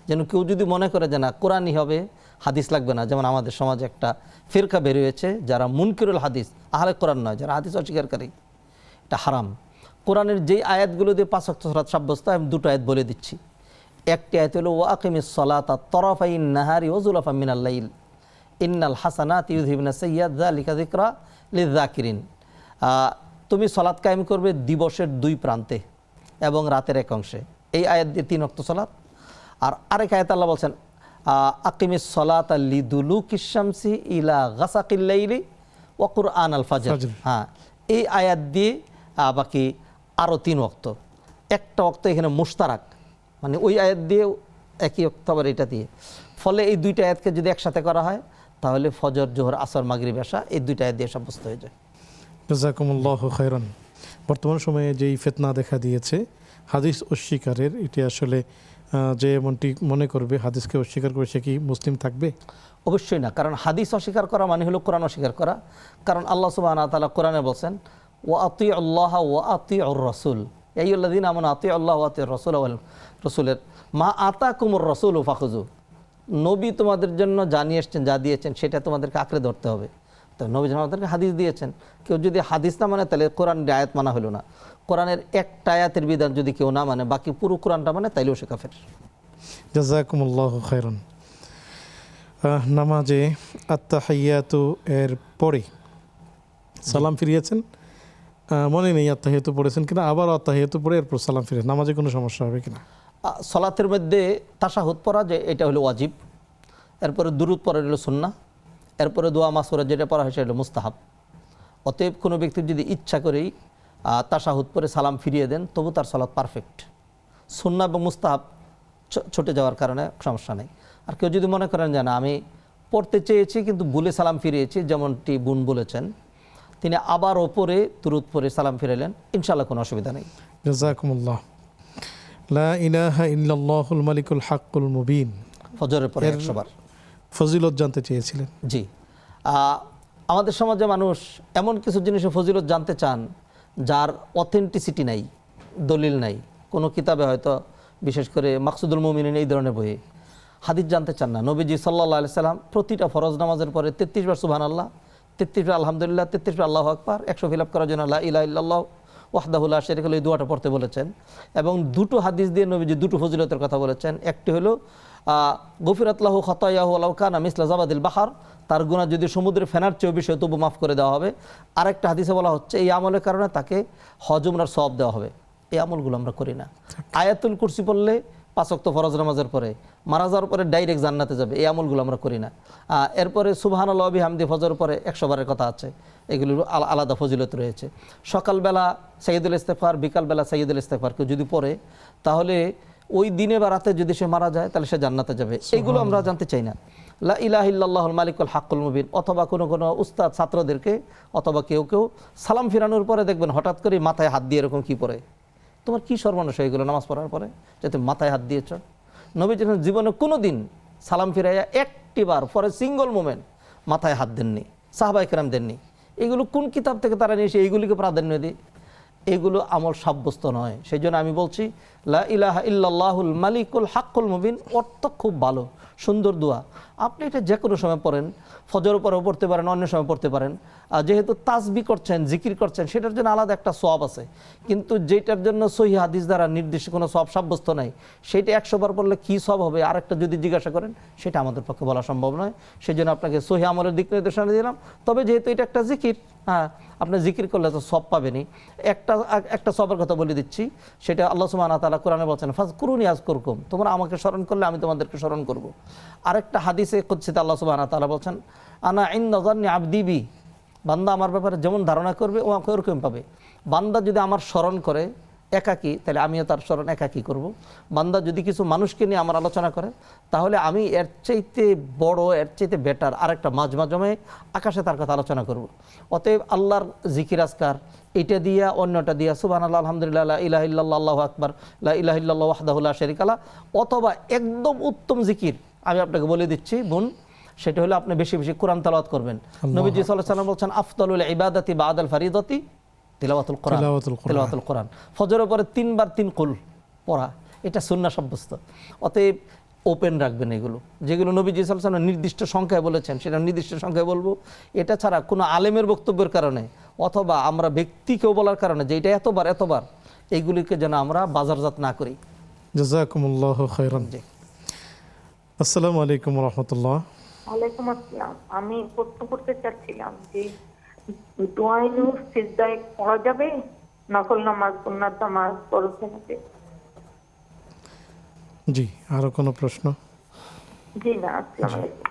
Speaker 2: যেন কেউ যদি মনে করে যে না কোরআনই হবে, হাদিস লাগবে না, যেমন আমাদের সমাজে একটা ফিরকা বের হয়েছে যারা মুনকিরুল হাদিস, আহলে কোরআন নয়, যারা হাদিস অস্বীকারী, এটা হারাম। কোরআনের যেই আয়াতগুলো দিয়ে 5 ওয়াক্ত সালাত সাব্যস্ত, আমি 2টো আয়াত বলে দিচ্ছি। একটি আয়াত হলো ওয়া আকিমিস সালাতা তরাফাইন নাহারি ওয়া যুলাফা মিনাল লাইল ইন্নাল হাসানাতি ইউযহিবনা সাইয়্যাত যালিকা যিকরা লিয-যাকিরিন। তুমি সলাৎ কায়েম করবে দিবসের 2 প্রান্তে এবং রাতের এক অংশে। এই আয়াত দিয়ে 3 ওয়াক্ত সালাত। আর আরেক আয়াত আল্লাহ বলছেন আকিমিস সালাতা লিদুলুকিশ শামসি ইলা গাসাকিল লাইলি ওয়া কুরআনাল ফাজর। হ্যাঁ, এই আয়াত দিয়ে বাকি আরও 3 ওয়াক্ত, একটা ওয়াক্ত এখানে মুশতারাক, মানে ওই আয়াত দিয়ে একই ওয়াক্ত আবার এটা দিয়ে। ফলে এই 2টা আয়াতকে যদি একসাথে করা হয়, তাহলে ফজর জোহর আসর মাগরিব এশা এই 2টা আয়াত দিয়ে সাব্যস্ত হয়ে যায়।
Speaker 1: জাযাকুমুল্লাহু খাইরান। বর্তমান সময়ে যেই ফিতনা দেখা দিয়েছে হাদিস অস্বীকারের, এটি আসলে যে এমনটি মনে করবে হাদিসকে অস্বীকার করে, সে কি মুসলিম থাকবে?
Speaker 2: অবশ্যই না, কারণ হাদিস অস্বীকার করা মানে হলো কোরআন অস্বীকার করা। কারণ আল্লাহ সুবহানাহু ওয়া তাআলা কোরআনে বলছেন ওয়া আতিউল্লাহ ওয়া আতিউর রাসূল, এই আল্লাযীনা আমানু আতিউল্লাহ ওয়া আতিউর রাসূল ওয়াল রাসূলের মা আতাকুমুর রাসূলু ফাখুযু। নবী তোমাদের জন্য জানিয়ে এসেছেন, যা দিয়েছেন সেটা তোমাদেরকে আঁকড়ে ধরতে হবে। তো নবী আমাদেরকে হাদিস দিয়েছেন, কেউ যদি হাদিস না মানে তাহলে কোরআনের আয়াত মানা হলো না। কোরআনের একটা আয়াতের বিধান যদি কেউ না মানে, বাকি পুরো কোরআনটা মানে, তাইলেও সে কাফের।
Speaker 1: জাযাকুমুল্লাহু খাইরান। নামাজে আত্তাহিয়াতু এর পরে সালাম ফিরিয়েছেন, মনে নেই আত্তাহিয়াতু পড়েছেন কিনা, আবার আত্তাহিয়াতু পড়ে এরপর সালাম ফিরে নামাজে কোনো সমস্যা হবে কিনা?
Speaker 2: সলাতের মধ্যে তাশাহুদ পড়া যে এটা হলো ওয়াজিব, এরপরে দুরুদ পড়া হলো সুন্নাহ, এরপরে দোয়া মাসুরা যেটা পড়া হয় সেটা হলো মুস্তাহাব। অতএব কোনো ব্যক্তি যদি ইচ্ছা করেই তাশাহুদ পরে সালাম ফিরিয়ে দেন তবু তার সলাৎ পারফেক্ট। সুন্নাহ এবং মুস্তাহাব ছুটে যাওয়ার কারণে সমস্যা নেই। আর কেউ যদি মনে করেন যে না আমি পড়তে চেয়েছি কিন্তু ভুলে সালাম ফিরিয়েছি, যেমনটি বোন বলেছেন, তিনি আবার ওপরে দুরুদ পরে সালাম ফিরালেন, ইনশাআল্লাহ কোনো অসুবিধা নেই।
Speaker 1: জাযাকুমুল্লাহ। লা ইলাহা ইল্লাল্লাহুল মালিকুল হাক্কুল মুবিন
Speaker 2: ফজরের পরে 100 বার
Speaker 1: ফজিলত জানতে চেয়েছিলেন।
Speaker 2: জি, আমাদের সমাজে মানুষ এমন কিছু জিনিসের ফজিলত জানতে চান যার অথেন্টিসিটি নাই, দলিল নাই। কোনো কিতাবে হয়তো, বিশেষ করে মাকসুদুল মুমিনিন এই ধরনের বইয়ে হাদিস জানতে চান না। নবীজি সাল্লাল্লাহু আলাইহি সাল্লাম প্রতিটা ফরজ নামাজের পরে 33 বার সুবহানাল্লাহ, 33 বার আলহামদুলিল্লাহ, 33 বার আল্লাহু আকবার, 100 ফিল আপ করার জন্য লা ইলাহা ইল্লাল্লাহ ওয়াহদাহু লা শারীকা লাহু এই দোয়াটা পড়তে বলেছেন। এবং দুটো হাদিস দিয়ে নবীজি দুটো ফজিলতের কথা বলেছেন। একটি হলো গফিরাত লাহু খাতায়াহু ওয়ালাউ কানা মিসলা জাবাদিল বাহর, তার গুনাহ যদি সমুদ্রের ফেনার চেয়েও বেশি তবু মাফ করে দেওয়া হবে। আরেকটা হাদিসে বলা হচ্ছে এই আমলের কারণে তাকে হজ উমরার সওয়াব দেওয়া হবে। এই আমলগুলো আমরা করি না। আয়াতুল কুরসি পড়লে 5 ওয়াক্ত ফরজ নামাজের পরে মারা যাওয়ার পরে ডাইরেক্ট জান্নাতে যাবে, এই আমলগুলো আমরা করি না। এরপরে সুবহানাল্লাহ ওয়া বিহামদি ফজর পরে 100 বারের কথা আছে, এগুলোর আলাদা ফজিলত রয়েছে। সকালবেলা সাইয়্যিদুল ইস্তিগফার, বিকালবেলা সাইয়্যিদুল ইস্তিগফার কেউ যদি পড়ে তাহলে ওই দিনে বা রাতে যদি সে মারা যায় তাহলে সে জান্নাতে যাবে। এইগুলো আমরা জানতে চাই না। লা ইলাহা ইল্লাল্লাহুল মালিকুল হাক্কুল মুবিন, অথবা কোনো উস্তাদ ছাত্রদেরকে অথবা কেউ সালাম ফিরানোর পরে দেখবেন হঠাৎ করে মাথায় হাত দিয়ে এরকম কি পড়ে, তোমার কি সর্বনাশ হয়ে গেলো নামাজ পড়ার পরে যে তুমি মাথায় হাত দিয়েছ? নবীজি জীবনে কোনো দিন সালাম ফিরাইয়া একটিবার ফর এ সিঙ্গল মোমেন্ট মাথায় হাত দেননি, সাহাবায়ে কেরাম দেননি। এগুলো কোন কিতাব থেকে তারা নিয়ে এসে এইগুলিকে প্রাধান্য দিই? এগুলো আমল সাব্যস্ত নয়। সেই জন্য আমি বলছি লা ইলাহা ইল্লাল্লাহুল মালিকুল হাক্কুল মুবিন অর্থ খুব ভালো, সুন্দর দোয়া। আপনি এটা যে কোনো সময় পড়েন, ফজর পরেও পড়তে পারেন, অন্য সময় পড়তে পারেন। আর যেহেতু তাসবিহ করছেন, জিকির করছেন, সেটার জন্য আলাদা একটা সওয়াব আছে। কিন্তু যেটার জন্য সহিহ হাদিস দ্বারা নির্দিষ্ট কোনো সওয়াব সাব্যস্ত নাই, সেটা 100 বার পড়লে কী সওয়াব হবে আরেকটা যদি জিজ্ঞাসা করেন, সেটা আমাদের পক্ষে বলা সম্ভব নয়। সেই জন্য আপনাকে সহিহ আমলের দিক নির্দেশনা দিলাম। তবে যেহেতু এটা একটা জিকির, হ্যাঁ আপনি জিকির করলে তো সওয়াব পাবেনই। একটা সওয়াবের কথা বলে দিচ্ছি, সেটা আল্লাহ সুবহানাহু ওয়া তাআলা কোরআনে বলেছেন ফাযকুরুনি আযকুরকুম, তোমরা আমাকে স্মরণ করলে আমি তোমাদেরকে স্মরণ করব। আরেকটা হাদিসে কুদসিতে আল্লাহ সুবহানাহু ওয়া তাআলা বলেন আনা ইনদা যান্নি আবদি বি, বান্দা আমার ব্যাপারে যেমন ধারণা করবে ও আমাকে ওরকম পাবে। বান্দা যদি আমার স্মরণ করে একাকী, তাহলে আমিও তার স্মরণ একাকী করব। বান্দা যদি কিছু মানুষকে নিয়ে আমার আলোচনা করে, তাহলে আমি এর চাইতে বড়, এর চাইতে বেটার আরেকটা মাজমা জমে আকাশে তার কথা আলোচনা করব। অতএব আল্লাহর জিকির আজকার এটা দিয়া অন্যটা দিয়া সুবহানাল্লাহ, আলহামদুলিল্লাহ, লা ইলাহা ইল্লাল্লাহ, আল্লাহু আকবার, লা ইলাহা ইল্লাল্লাহ ওয়াহদাহু লা শারীকা লাহু, অথবা একদম উত্তম জিকির আমি আপনাকে বলে দিচ্ছি বোন, সেটা হলো আপনি বেশি বেশি কোরআন তেলাওয়াত করবেন। নবীজি সাল্লাল্লাহু আলাইহি ওয়াসাল্লাম বলেছেন আফদালুল ইবাদাতি বাদাল ফারিদাতি তিলাওয়াতুল কোরআন, তিলাওয়াতুল কোরআন। ফজরের পরে 3 বার 3 কুল পড়া, এটা সুন্নাহ সাব্যস্ত। অতএব ওপেন রাখবেন এগুলো, যেগুলো নবীজি সাল্লাল্লাহু আলাইহি ওয়াসাল্লাম নির্দিষ্ট সংখ্যায় বলেছেন সেটা নির্দিষ্ট সংখ্যায় বলবো। এটা ছাড়া কোনো আলেমের বক্তব্যের কারণে অথবা আমরা ব্যক্তিকেও বলার কারণে যে এটা এতবার এইগুলিকে যেন আমরা বাজারজাত না করি।
Speaker 1: জাযাকুমুল্লাহু খাইরান। আসসালামু আলাইকুম ওয়া রাহমাতুল্লাহ।
Speaker 8: ওয়ালাইকুম আসসালাম। আমি প্রশ্ন করতে চাচ্ছিলাম যে দোয়ায়ে নূর সিজদায় পড়া যাবে নফল নামাজ, সুন্নাত নামাজ পড়তে হবে?
Speaker 1: জি, আরো কোনো প্রশ্ন?
Speaker 8: জি না, আসসালামু আলাইকুম।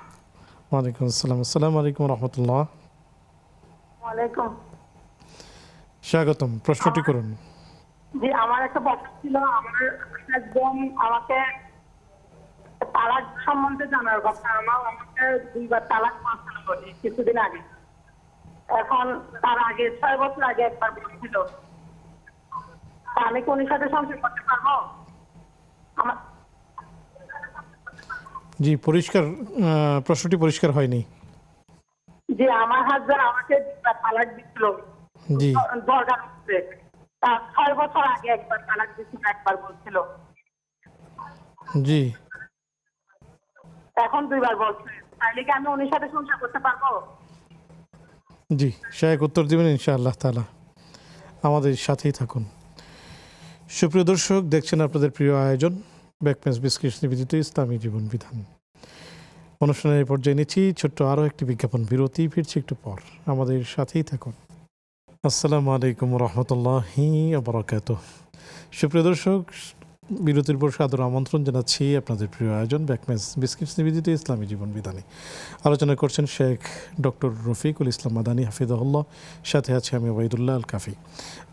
Speaker 1: ওয়ালাইকুম আসসালাম। আসসালামু আলাইকুম ওয়া রাহমাতুল্লাহ।
Speaker 8: ওয়ালাইকুম।
Speaker 1: স্বাগতম, প্রশ্নটি করুন।
Speaker 6: যে আমার একটা প্রশ্ন ছিল, আমার একদম আমাকে তালাক সম্বন্ধে জানার কথা। আমাকে 2 বার তালাক মাসানো বলি কিছুদিন আগে। এখন তার আগে 6 বছর আগে একবার বলছিল, আমি কোন সাথে সংসার করতে পারবো? আমার
Speaker 1: জি, পরিষ্কার, প্রশ্নটি পরিষ্কার হয়নি।
Speaker 6: যে আমার হাজবেন্ড আমাকে 2 বার তালাক দিছিল,
Speaker 1: জি
Speaker 6: দরকার হচ্ছে। তার 6 বছর আগে একবার তালাক দিছিল, একবার বলছিল,
Speaker 1: জি
Speaker 6: এখন 2 বার বলছে। তাহলে কি আমি ওনার সাথে সংসার করতে পারবো?
Speaker 1: জি, শায়েখ উত্তর দিবেন ইনশাআল্লাহ তাআলা। আমাদের সাথেই থাকুন। সুপ্রিয় দর্শক, দেখছেন আপনাদের প্রিয় আয়োজন ব্যাকপেন্স বিস্কিটস নিবেদিত ইসলামী জীবন বিধান। অনুষ্ঠানের পর্যায়ে নিচ্ছি ছোট্ট আরও একটি বিজ্ঞাপন বিরতি। ফিরছি একটু পর, আমাদের সাথেই থাকুন। আসসালামু আলাইকুম রহমতুল্লাহি বারাকাতুহু। সুপ্রিয় দর্শক, বিরতির পর সাদর আমন্ত্রণ জানাচ্ছি আপনাদের প্রিয় আয়োজন ব্যাকমেস বিস্কিটস নিবেদিত ইসলামী জীবন বিধানে। আলোচনা করছেন শেখ ডক্টর রফিকুল ইসলাম মাদানী হাফিজাহুল্লাহ, সাথে আছে আমি ওবাইদুল্লাহ আল কাফি।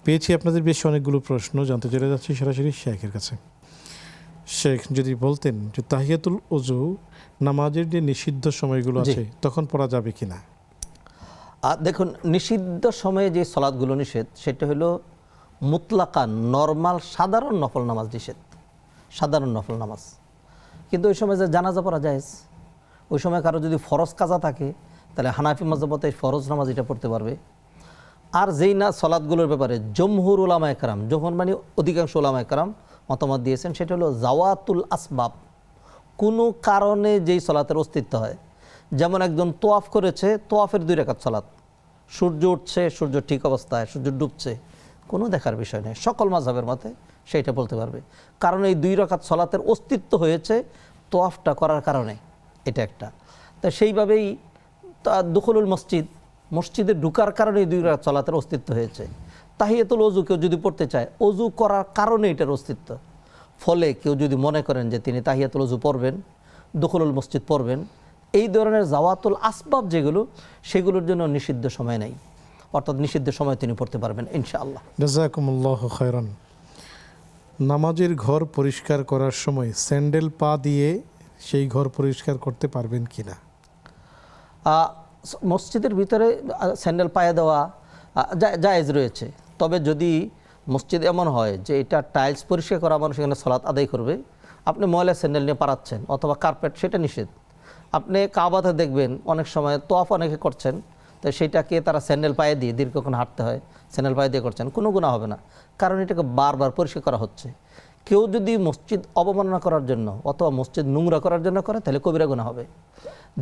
Speaker 1: পেয়েছি আপনাদের বেশ অনেকগুলো প্রশ্ন, জানতে চলে যাচ্ছি সরাসরি শেখের কাছে। শেখ, যদি বলতেন যে তাহিয়াতুল ওযু নামাজের যে নিষিদ্ধ সময়গুলো আছে তখন পড়া যাবে কিনা?
Speaker 2: দেখুন, নিষিদ্ধ সময়ে যে সলাৎগুলো নিষেধ সেটা হলো মুতলাকা নরমাল সাধারণ নফল নামাজ নিষেধ, সাধারণ নফল নামাজ। কিন্তু ওই সময় যে জানাজা পড়া যায়, ওই সময় কারো যদি ফরজ কাজা থাকে তাহলে হানাফি মাযহাবতে ফরজ নামাজ এটা পড়তে পারবে। আর যেই না সলাৎগুলোর ব্যাপারে জমহুর উলামা একরাম, যখন মানে অধিকাংশ উলামা একরাম মতামত দিয়েছেন, সেটা হলো জাওয়াতুল আসবাব, কোনো কারণে যেই সলাতের অস্তিত্ব হয়। যেমন একজন তোয়াফ করেছে, তোয়াফের 2 রাকাত সলাত, সূর্য উঠছে, সূর্য ঠিক অবস্থায়, সূর্য ডুবছে, কোনো দেখার বিষয় নেই, সকল মাযহাবের মতে সেইটা বলতে পারবে। কারণ এই 2 রাকাত সলাতের অস্তিত্ব হয়েছে তোয়াফটা করার কারণে, এটা একটা। তা সেইভাবেই দুখুলুল মসজিদ, মসজিদে ঢুকার কারণে এই 2 রাকাত সলাতের অস্তিত্ব হয়েছে। তাহিয়াতুল ওযু কেউ যদি পড়তে চায়, ওযু করার কারণে এটার অস্তিত্ব। ফলে কেউ যদি মনে করেন যে তিনি তাহিয়াতুল ওযু পড়বেন, দুখুলুল মসজিদ পড়বেন, এই ধরনের জাওয়াতুল আসবাব যেগুলো, সেগুলোর জন্য নিষিদ্ধ সময় নেই, অর্থাৎ নিষিদ্ধ সময় তিনি পড়তে পারবেন ইনশাআল্লাহ।
Speaker 1: জাযাকুমুল্লাহু খায়রান। নামাজের ঘর পরিষ্কার করার সময় স্যান্ডেল পা দিয়ে সেই ঘর পরিষ্কার করতে পারবেন কিনা?
Speaker 2: মসজিদের ভিতরে স্যান্ডেল পায়ে দেওয়া জায়েজ রয়েছে। তবে যদি মসজিদ এমন হয় যে এটা টাইলস পরিষ্কার করা মানুষ এখানে সালাত আদায় করবে, আপনি ময়লা স্যান্ডেল নিয়ে পারাচ্ছেন অথবা কার্পেট, সেটা নিষেধ। আপনি কাবাতে দেখবেন অনেক সময় তোয়াফ অনেকে করছেন, তো সেটাকে তারা স্যান্ডেল পায়ে দিয়ে দীর্ঘক্ষণ হাঁটতে হয়, স্যান্ডেল পায়ে দিয়ে করছেন, কোনো গুনাহ হবে না, কারণ এটাকে বারবার পরিষ্কার করা হচ্ছে। কেউ যদি মসজিদ অবমাননা করার জন্য অথবা মসজিদ নোংরা করার জন্য করে তাহলে কবিরা গুনাহ হবে।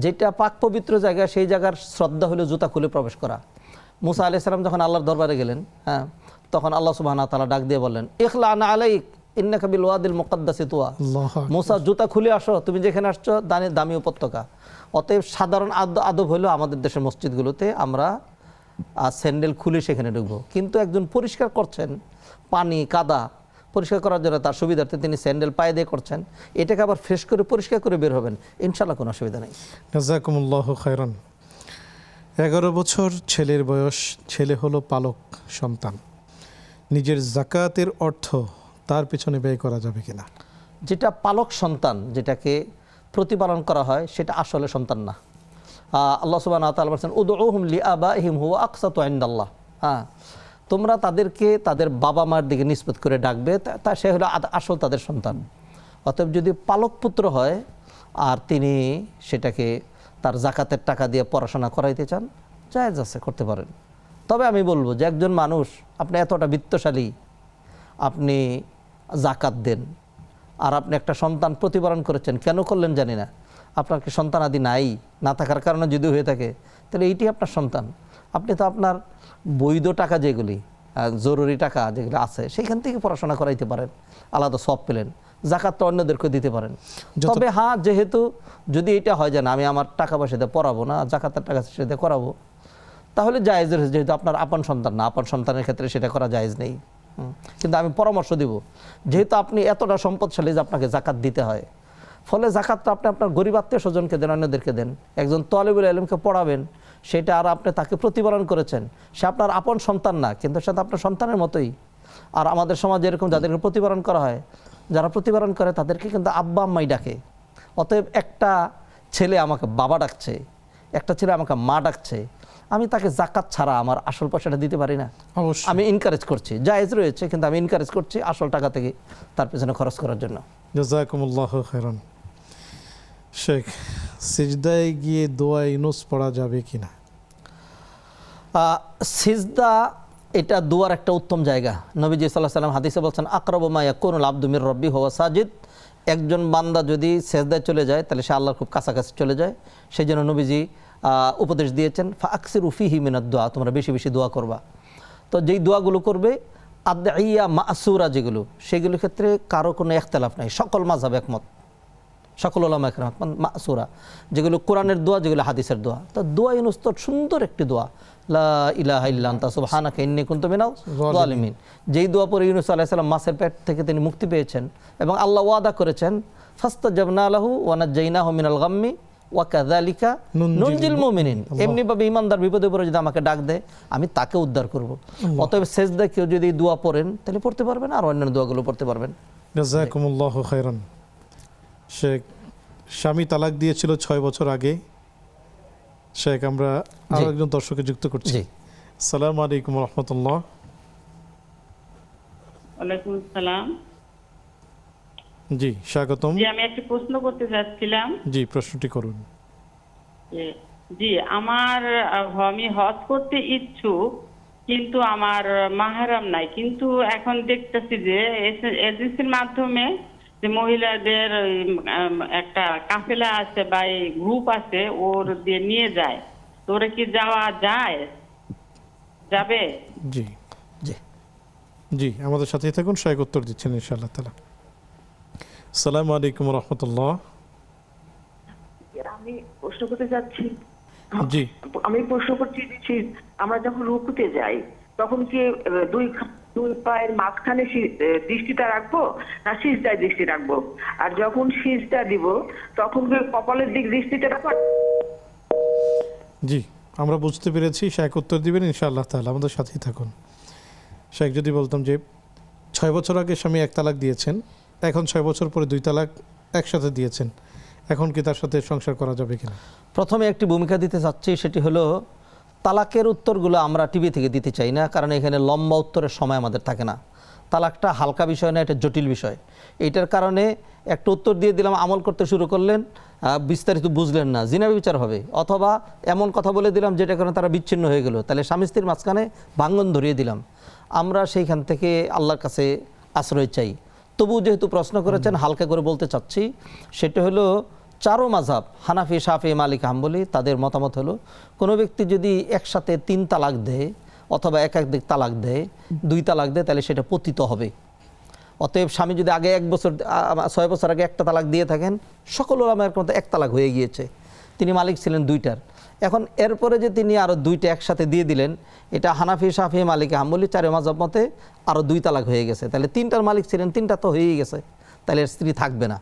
Speaker 2: যেটা পাক পবিত্র জায়গা, সেই জায়গার শ্রদ্ধা হলো জুতা খুলে প্রবেশ করা। মুসা আলাইহিস সালাম যখন আল্লাহর দরবারে গেলেন, তখন আল্লাহ সুবহানাহু ওয়া তাআলা ডাক দিয়ে বললেন, ইখলানা আলাইক ইন্নাকা বিল ওয়াদিল মুকাদ্দাসি তুয়া। মুসা, জুতা খুলে আসো, তুমি যেখানে আসছো দামি উপত্যকা। অতএব সাধারণ আদব হলো আমাদের দেশের মসজিদগুলোতে আমরা স্যান্ডেল খুলে সেখানে ঢুকবো। কিন্তু একজন পরিষ্কার করছেন, পানি কাদা পরিষ্কার করার জন্য তার সুবিধার্থে তিনি স্যান্ডেল পায়ে দিয়ে করছেন, এটাকে আবার ফ্রেশ করে পরিষ্কার করে বের হবেন, ইনশাআল্লাহ কোনো অসুবিধা নেই।
Speaker 1: জাযাকুমুল্লাহু খায়রান। 11 বছর ছেলের বয়স, ছেলে হলো পালক সন্তান, নিজের যাকাতের অর্থ তার পিছনে ব্যয় করা যাবে কিনা?
Speaker 2: যেটা পালক সন্তান, যেটাকে প্রতিপালন করা হয়, সেটা আসলে সন্তান না। আল্লাহ সুবহানাহু ওয়া তাআলা বলেন, উদউহুম লিআবাইহিম হুয়া আকসাতু ইনদাল্লাহ। তোমরা তাদেরকে তাদের বাবা মার দিকে নিসবত করে ডাকবে, তা সে হলো আসল তাদের সন্তান। অতএব যদি পালক পুত্র হয় আর তিনি সেটাকে তার যাকাতের টাকা দিয়ে পড়াশোনা করাইতে চান, জায়েজ আছে, করতে পারেন। তবে আমি বলবো যে একজন মানুষ, আপনি এতটা বিত্তশালী, আপনি যাকাত দেন, আর আপনি একটা সন্তান প্রতিপালন করেছেন, কেন করলেন জানি না, আপনার কি সন্তান আদি না থাকার কারণে যদি হয়ে থাকে, তাহলে এইটি আপনার সন্তান। আপনি তো আপনার বৈধ টাকা যেগুলি, জরুরি টাকা যেগুলো আছে, সেইখান থেকে পড়াশোনা করাইতে পারেন, আলাদা সওয়াব পেলেন, জাকাতটা অন্যদেরকে দিতে পারেন। তবে যেহেতু যদি এটা হয় যে না, আমি আমার টাকা পয়সা দিয়ে পড়াবো না, জাকাতের টাকা দিয়ে করাবো, তাহলে জায়েজ রয়েছে, যেহেতু আপনার আপন সন্তান না, আপন সন্তানের ক্ষেত্রে সেটা করা জায়েজ নেই। কিন্তু আমি পরামর্শ দিব, যেহেতু আপনি এতটা সম্পদশালী যে আপনাকে জাকাত দিতে হয়, ফলে জাকাতটা আপনি আপনার গরিব আত্মীয় স্বজনকে দেন, অন্যদেরকে দেন। একজন তালিবুল ইলমকে পড়াবেন, সেটা আর আপনি তাকে প্রতিপালন করেছেন, সে আপনার আপন সন্তান না, কিন্তু সেটা আপনার সন্তানের মতোই। আর আমাদের সমাজে এরকম যাদেরকে প্রতিপালন করা হয়, যারা প্রতিপালন করে তাদেরকে কিন্তু আব্বা আম্মাই ডাকে। অতএব একটা ছেলে আমাকে বাবা ডাকছে, একটা ছেলে আমাকে মা ডাকছে, আমি তাকে জাকাত ছাড়া আমার আসল পয়সাটা দিতে পারি না। আমি এনকারেজ করছি, জায়েজ রয়েছে, কিন্তু আমি এনকারেজ করছি আসল টাকা থেকে তার পেছনে খরচ করার জন্য।
Speaker 1: জাযাকুমুল্লাহু খায়রান। শেখ, সিজদায় গিয়ে দোয়া ইউনুস পড়া যাবে কিনা?
Speaker 2: সিজদা এটা দোয়ার একটা উত্তম জায়গা। নবীজি সাল্লাল্লাহু আলাইহি ওয়াসাল্লাম হাদিসে বলছেন, আকরাবু মা ইয়াকুনুল আবদু মির রাব্বি হুয়া সাজিদ। একজন বান্দা যদি সিজদায় চলে যায় তাহলে সে আল্লাহর খুব কাছাকাছি চলে যায়। সেই জন্য নবীজি উপদেশ দিয়েছেন, ফাআকসিরু ফিহি মিনাদ দোয়া, তোমরা বেশি বেশি দোয়া করবা। তো যেই দোয়াগুলো করবে আদইয়া মাসুরা যেগুলো, সেগুলোর ক্ষেত্রে কারো কোনো ইখতিলাফ নাই, সকল মাযহাব একমত। সকল ওলামা একরাম মাসুরা, যেগুলো কোরআনের দোয়া, যেগুলো হাদিসের দোয়া। তো দোয়া ইউনুস তো সুন্দর একটি দোয়া, লা ইলাহা ইল্লা আনতা সুবহানাকা ইন্নী কুনতু মিনাজ জালিমিন। যেই দোয়া পরে ইউনুস আলাইহিস সালাম মাছের পেট থেকে তিনি মুক্তি পেয়েছেন এবং আল্লাহ ওয়াদা করেছেন ফাস্তাজাবনা লাহু ওয়া নাজ্জাইনাহু মিনাল গাম্মি ওয়া কাযালিকা নুনজিল মুমিনিন। এমনি ভাবে ইমানদার বিপদে পড়ে যদি আমাকে ডাক দেয় আমি তাকে উদ্ধার করব। অতএব সেজদায় কেউ যদি দোয়া পড়েন তাহলে পড়তে পারবেন, আর অন্যান্য দোয়াগুলো পড়তে পারবেন।
Speaker 1: জাযাকুমুল্লাহু খাইরান। শেখ, স্বামী তালাক দিয়েছিল 6 বছর আগে। শেখ, আমরা আরো একজন দর্শককে যুক্ত করছি। আসসালামু আলাইকুম ওয়া রাহমাতুল্লাহ।
Speaker 9: ওয়ালাইকুম আসসালাম।
Speaker 1: জি, স্বাগতম।
Speaker 9: জি, আমি একটা প্রশ্ন করতে চাচ্ছিলাম।
Speaker 1: জি, প্রশ্নটি করুন।
Speaker 9: জি, আমি হজ করতে ইচ্ছুক, কিন্তু আমার মাহরাম নাই। কিন্তু এখন দেখতেছি যে এজেন্সির মাধ্যমে যে মহিলাদের একটা কাফেলা আছে বা গ্রুপ আছে, ওর দিয়ে নিয়ে যায়। তো ওরা কি যাওয়া যায়? যাবে?
Speaker 1: জি জি জি, আমাদের সাথেই থাকুন, সহায়ক উত্তর দিচ্ছেন ইনশাআল্লাহ তাআলা। আসসালামু আলাইকুম ওয়া রাহমাতুল্লাহ।
Speaker 10: আমি প্রশ্ন করতে চাচ্ছি।
Speaker 1: জি,
Speaker 10: আমি প্রশ্ন করছি যে আমরা যখন রুকুতে যাই তখন কি দুই পায়ের মাঝখানে দৃষ্টিটা রাখবো না সিজদায় দৃষ্টি রাখবো? আর যখন সিজদা দিব তখন কি কপালের দিক দৃষ্টিটা রাখবো?
Speaker 1: জি, আমরা বুঝতে পেরেছি, সহায়ক উত্তর দিবেন ইনশাআল্লাহ তাআলা। আমাদের সাথেই থাকুন। শেখ, যদি বলতাম যে 6 বছর আগে স্বামী 1 তালাক দিয়েছেন, এখন 6 বছর পরে 2 তালাক একসাথে দিয়েছেন, এখন কি তার সাথে সংসার করা যাবে কিনা?
Speaker 2: প্রথমে একটি ভূমিকা দিতে চাচ্ছি, সেটি হলো তালাকের উত্তরগুলো আমরা টিভি থেকে দিতে চাই না, কারণ এখানে লম্বা উত্তরের সময় আমাদের থাকে না। তালাকটা হালকা বিষয় না, এটা জটিল বিষয়। এইটার কারণে একটা উত্তর দিয়ে দিলাম, আমল করতে শুরু করলেন, বিস্তারিত বুঝলেন না, জিনা বিচার হবে। অথবা এমন কথা বলে দিলাম যেটা কারণে তারা বিচ্ছিন্ন হয়ে গেল, তাহলে স্বামী স্ত্রীর মাঝখানে ভাঙ্গন ধরিয়ে দিলাম। আমরা সেইখান থেকে আল্লাহর কাছে আশ্রয় চাই। তবু যেহেতু প্রশ্ন করেছেন, হালকা করে বলতে চাচ্ছি, সেটা হলো 4 মাযহাব হানাফি, শাফি, মালিক, হাম্বলি, তাদের মতামত হলো কোনো ব্যক্তি যদি একসাথে 3 তালাক দেয় অথবা একাধিক তালাক দেয়, 2 তালাক দেয়, তাহলে সেটা পতিত হবে। অতএব স্বামী যদি আগে 6 বছর আগে একটা তালাক দিয়ে থাকেন, সকল ওলামার মধ্যে 1 তালাক হয়ে গিয়েছে, তিনি মালিক ছিলেন 2টার। এখন এরপরে যে তিনি আরও 2টা একসাথে দিয়ে দিলেন, এটা হানাফি, শাফি, মালিক, হাম্বলি 4 মাযহাব মতে আরও 2 তালাক হয়ে গেছে। তাহলে 3টার মালিক ছিলেন, 3টা তো হয়েই গেছে, তাহলে স্ত্রী থাকবে না।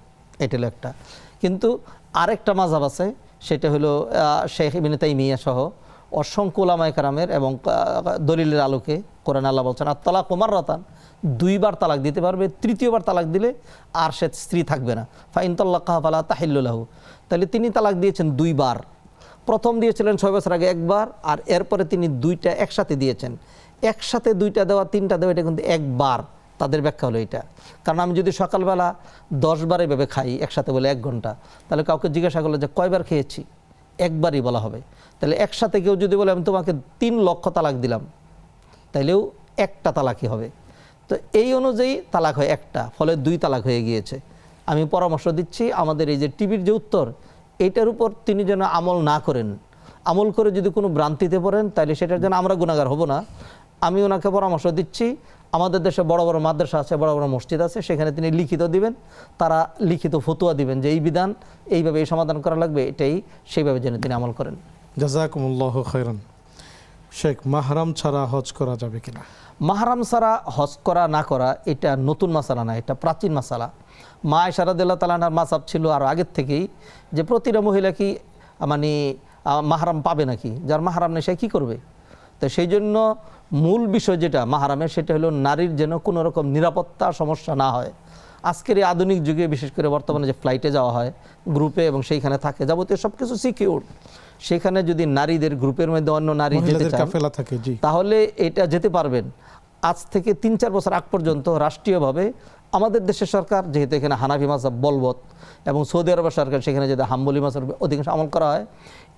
Speaker 2: এটা হলো একটা। কিন্তু আরেকটা মাযহাব আছে, সেটা হলো শেখ ইবনে তাইমিয়া সহ অসংখ্য উলামায়ে কেরামের এবং দলিলের আলোকে কোরআন আল্লাহ বলছেন আত-তালাকু মাররাতান, 2 বার তালাক দিতে পারবে, 3য় বার তালাক দিলে আর সে স্ত্রী থাকবে না। ফাইন তাল্লাকাহা ফালা তাহিল্লু লাহু। তাহলে তিনি তালাক দিয়েছেন 2 বার। প্রথম দিয়েছিলেন 6 বছর আগে 1 বার, আর এরপরে তিনি 2টা একসাথে দিয়েছেন। একসাথে 2টা দেওয়া, 3টা দেওয়া, এটা কিন্তু 1 বার। তাদের ব্যাখ্যা হলো এটা। কারণ আমি যদি সকালবেলা 10 বার এভাবে খাই একসাথে বলে 1 ঘন্টা, তাহলে কাউকে জিজ্ঞাসা করলো যে কয়বার খেয়েছি, 1 বারই বলা হবে। তাহলে একসাথে কেউ যদি বলে আমি তোমাকে 3 লক্ষ তালাক দিলাম, তাইলেও 1টা তালাকই হবে। তো এই অনুযায়ী তালাক হয় 1টা, ফলে 2 তালাক হয়ে গিয়েছে। আমি পরামর্শ দিচ্ছি, আমাদের এই যে টিভির যে উত্তর, এইটার উপর তিনি যেন আমল না করেন। আমল করে যদি কোনো ভ্রান্তিতে পড়েন, তাহলে সেটার জন্য আমরা গুনাহগার হব না। আমি ওনাকে পরামর্শ দিচ্ছি, আমাদের দেশে বড় বড় মাদ্রাসা আছে, বড় বড় মসজিদ আছে, সেখানে তিনি লিখিত দিবেন, তারা লিখিত ফতোয়া দিবেন যে এই বিধান এইভাবে এই সমাধান করা লাগবে, এটাই সেইভাবে যেন তিনি আমল করেন।
Speaker 1: জাযাকুমুল্লাহু খাইরান। শেখ, মাহরাম ছাড়া হজ করা যাবে কিনা?
Speaker 2: মাহরাম ছাড়া হজ করা না করা এটা নতুন মাসালা না, এটা প্রাচীন মাসালা। মা আয়েশা রাদিয়াল্লাহু তাআলা আনহার মাযহাব ছিল আরও আগের থেকেই, যে প্রতিটা মহিলা কি মানে মাহরাম পাবে নাকি, যার মাহরাম নেই সে কী করবে। তো সেই জন্য মূল বিষয় যেটা মাহরামের, সেটা হলো নারীর যেন কোনো রকম নিরাপত্তা সমস্যা না হয়। আজকের এই আধুনিক যুগে, বিশেষ করে বর্তমানে যে ফ্লাইটে যাওয়া হয় গ্রুপে এবং সেইখানে থাকে যাবতীয় সব কিছু সিকিউর, সেখানে যদি নারীদের গ্রুপের মধ্যে অন্য নারী যেতে চান, তাহলে এটা যেতে পারবেন। আজ থেকে 3-4 বছর আগ পর্যন্ত রাষ্ট্রীয়ভাবে আমাদের দেশের সরকার, যেহেতু এখানে হানাফি মাযহাব বলবৎ, এবং সৌদি আরবের সরকার সেখানে যদি হাম্বলি মাযহাব অধিকাংশ আমল করা হয়,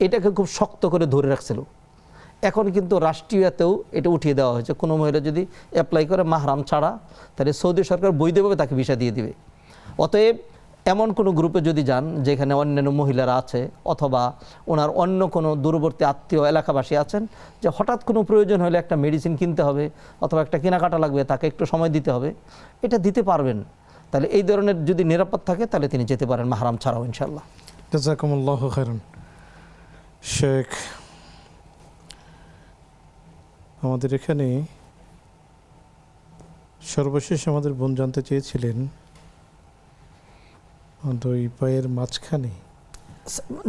Speaker 2: এটাকে খুব শক্ত করে ধরে রাখছিল। এখন কিন্তু রাষ্ট্রীয়তেও এটা উঠিয়ে দেওয়া হয়েছে, কোনো মহিলা যদি অ্যাপ্লাই করে মাহরাম ছাড়া, তাহলে সৌদি সরকার বৈধভাবে তাকে ভিসা দিয়ে দিবে। অতএব এমন কোনো গ্রুপে যদি যান যেখানে অন্যান্য মহিলারা আছে, অথবা ওনার অন্য কোনো দূরবর্তী আত্মীয় এলাকাবাসী আছেন, যে হঠাৎ কোনো প্রয়োজন হলে একটা মেডিসিন কিনতে হবে অথবা একটা কেনাকাটা লাগবে, তাকে একটু সময় দিতে হবে, এটা দিতে পারবেন। তাহলে এই ধরনের যদি নিরাপদ থাকে তাহলে তিনি যেতে পারেন মাহরাম ছাড়াও ইনশাআল্লাহ।
Speaker 1: জাযাকুমুল্লাহু খাইরান। শেখ, আমাদের এখানে সর্বশেষ আমাদের বোন জানতে চেয়েছিলেন দুই পায়ের মাঝখানে,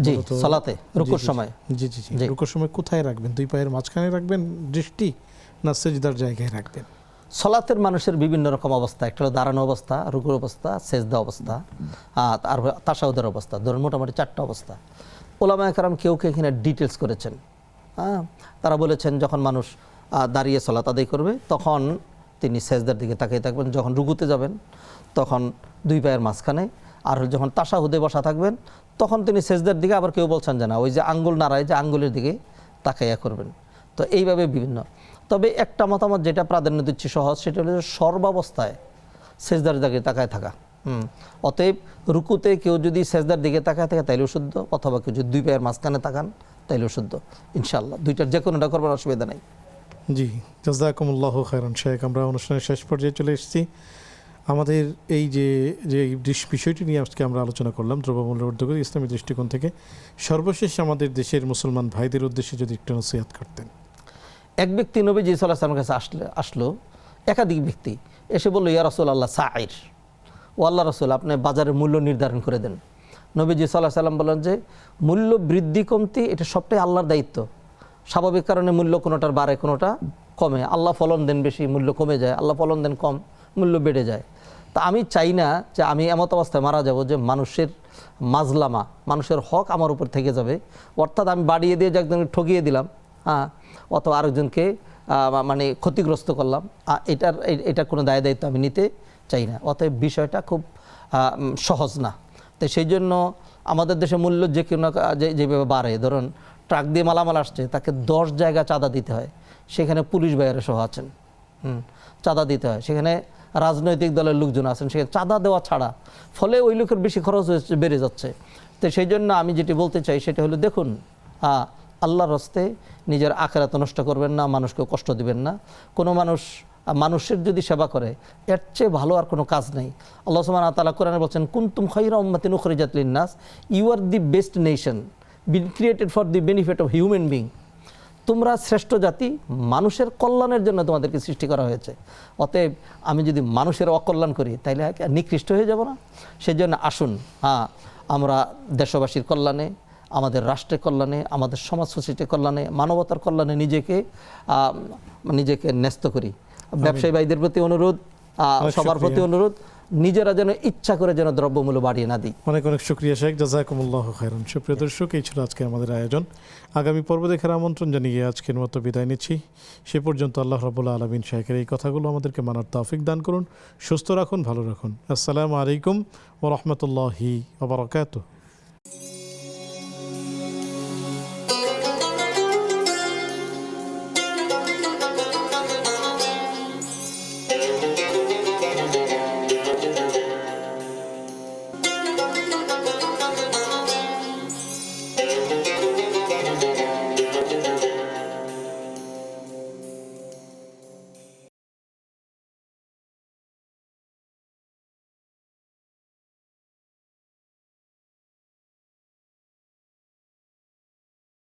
Speaker 2: জি
Speaker 1: মূলত
Speaker 2: সালাতে রুকুর সময়,
Speaker 1: জি জি জি রুকুর সময় কোথায় রাখবেন? দুই পায়ের মাঝখানে রাখবেন দৃষ্টি, না সিজদার জায়গায় রাখবেন?
Speaker 2: সলাতের মানুষের বিভিন্ন রকম অবস্থা, একটা হলো দাঁড়ানো অবস্থা, রুকুর অবস্থা, সেজদা অবস্থা, আর তাশাহুদের অবস্থা, ধরুন মোটামুটি 4টা অবস্থা। ওলামায়ে কেরাম কেউ কেউ এখানে ডিটেলস করেছেন। তারা বলেছেন যখন মানুষ দাঁড়িয়ে সলাত আদায় করবে তখন তিনি সেজদার দিকে তাকিয়ে থাকবেন, যখন রুকুতে যাবেন তখন দুই পায়ের মাঝখানে, আর যখন তাশাহুদে বসা থাকবেন তখন তিনি সেজদার দিকে, আবার কেউ বলছেন যে না ওই যে আঙ্গুল নাড়ায় যে আঙ্গুলের দিকে তাকাইয়া করবেন। তো এইভাবে বিভিন্ন, তবে একটা মতামত যেটা প্রাধান্য দিচ্ছি সহজ, সেটা হলো সর্বাবস্থায় সেজদার দিকে তাকায় থাকা। অতএব রুকুতে কেউ যদি সেজদার দিকে তাকায় থাকে তাইলেও শুদ্ধ, অথবা কেউ যদি দুই পায়ের মাঝখানে তাকান তাইলেও শুদ্ধ ইনশাআল্লাহ। দুইটার যে কোনোটা করবার অসুবিধা নেই।
Speaker 1: জি, জাযাকুমুল্লাহু খাইরান। শেখ, আমরা অনুষ্ঠানের শেষ পর্যায়ে চলে এসেছি। আমাদের এই যে বিষয়টি নিয়ে আজকে আমরা আলোচনা করলাম দ্রব্যমূল্য ঊর্ধ্বগতি ইসলামী দৃষ্টিকোণ থেকে, সর্বশেষ আমাদের দেশের মুসলমান ভাইদের উদ্দেশ্যে যদি একটু নসিহত করতেন।
Speaker 2: এক ব্যক্তি নবীজি সাল্লাল্লাহু আলাইহি ওয়াসাল্লামের কাছে আসলো, একাধিক ব্যক্তি এসে বলল, ইয়া রাসূলুল্লাহ সাইর, ও আল্লাহ রাসূল আপনি বাজারের মূল্য নির্ধারণ করে দেন। নবীজি সাল্লাল্লাহু আলাইহি ওয়াসাল্লাম বলেন যে মূল্য বৃদ্ধি কমতি এটা সবটাই আল্লাহর দায়িত্ব। স্বাভাবিক কারণে মূল্য কোনোটার বাড়ে কোনোটা কমে, আল্লাহ ফলন দেন বেশি মূল্য কমে যায়, আল্লাহ ফলন দেন কম মূল্য বেড়ে যায়। তা আমি চাই না যে আমি এমত অবস্থায় মারা যাব যে মানুষের মাজলামা, মানুষের হক আমার উপর থেকে যাবে, অর্থাৎ আমি বাড়িয়ে দিয়ে যে একজনকে ঠকিয়ে দিলাম, অথবা আরেকজনকে মানে ক্ষতিগ্রস্ত করলাম, এটার কোনো দায় দায়িত্ব আমি নিতে চাই না। অতএব বিষয়টা খুব সহজ না। তো সেই জন্য আমাদের দেশে মূল্য যে কোনো যেভাবে বাড়ে, ধরুন ট্রাক দিয়ে মালামাল আসছে, তাকে 10 জায়গা চাঁদা দিতে হয়, সেখানে পুলিশ ভাইয়েরা সহ আছেন, চাঁদা দিতে হয়, সেখানে রাজনৈতিক দলের লোকজন আছেন, সেখানে চাঁদা দেওয়া ছাড়া, ফলে ওই লোকের বেশি খরচ হচ্ছে, বেড়ে যাচ্ছে। তো সেই জন্য আমি যেটি বলতে চাই সেটা হলো, দেখুন আল্লাহর রাস্তে নিজের আখিরাত নষ্ট করবেন না, মানুষকে কষ্ট দিবেন না। কোনো মানুষের যদি সেবা করে এর চেয়ে ভালো আর কোনো কাজ নেই। আল্লাহ সুবহানাহু ওয়া তাআলা কোরআনে বলছেন, কুনতুম খায়রা উম্মাতিন উখরিজাত লিন-নাস, you are the best nation been created for the benefit of human being. তোমরা শ্রেষ্ঠ জাতি, মানুষের কল্যাণের জন্য তোমাদেরকে সৃষ্টি করা হয়েছে। অতএব আমি যদি মানুষের অকল্যাণ করি তাইলে নিকৃষ্ট হয়ে যাব না? সেই জন্য আসুন আমরা দেশবাসীর কল্যাণে, আমাদের রাষ্ট্রের কল্যাণে, আমাদের সমাজ সোসাইটির কল্যাণে, মানবতার কল্যাণে নিজেকে ন্যস্ত করি। ব্যবসায়ী ভাইদের প্রতি অনুরোধ, সবার প্রতি অনুরোধ, নিজেরা যেন ইচ্ছা করে যেন দ্রব্যমূল্য বাড়িয়ে না দিই।
Speaker 1: অনেক অনেক শুকরিয়া শেখ, জাযাকুমুল্লাহু খাইরান। সুপ্রিয় দর্শক, এই ছিল আজকে আমাদের আয়োজন। আগামী পর্ব দেখার আমন্ত্রণ জানিয়ে আজকের মতো বিদায় নিচ্ছি। সে পর্যন্ত আল্লাহ রাব্বুল আলামিন শেখের এই কথাগুলো আমাদেরকে মানার তৌফিক দান করুন, সুস্থ রাখুন, ভালো রাখুন। আসসালামু আলাইকুম ওয়া রাহমাতুল্লাহি ওয়া বারাকাতুহু।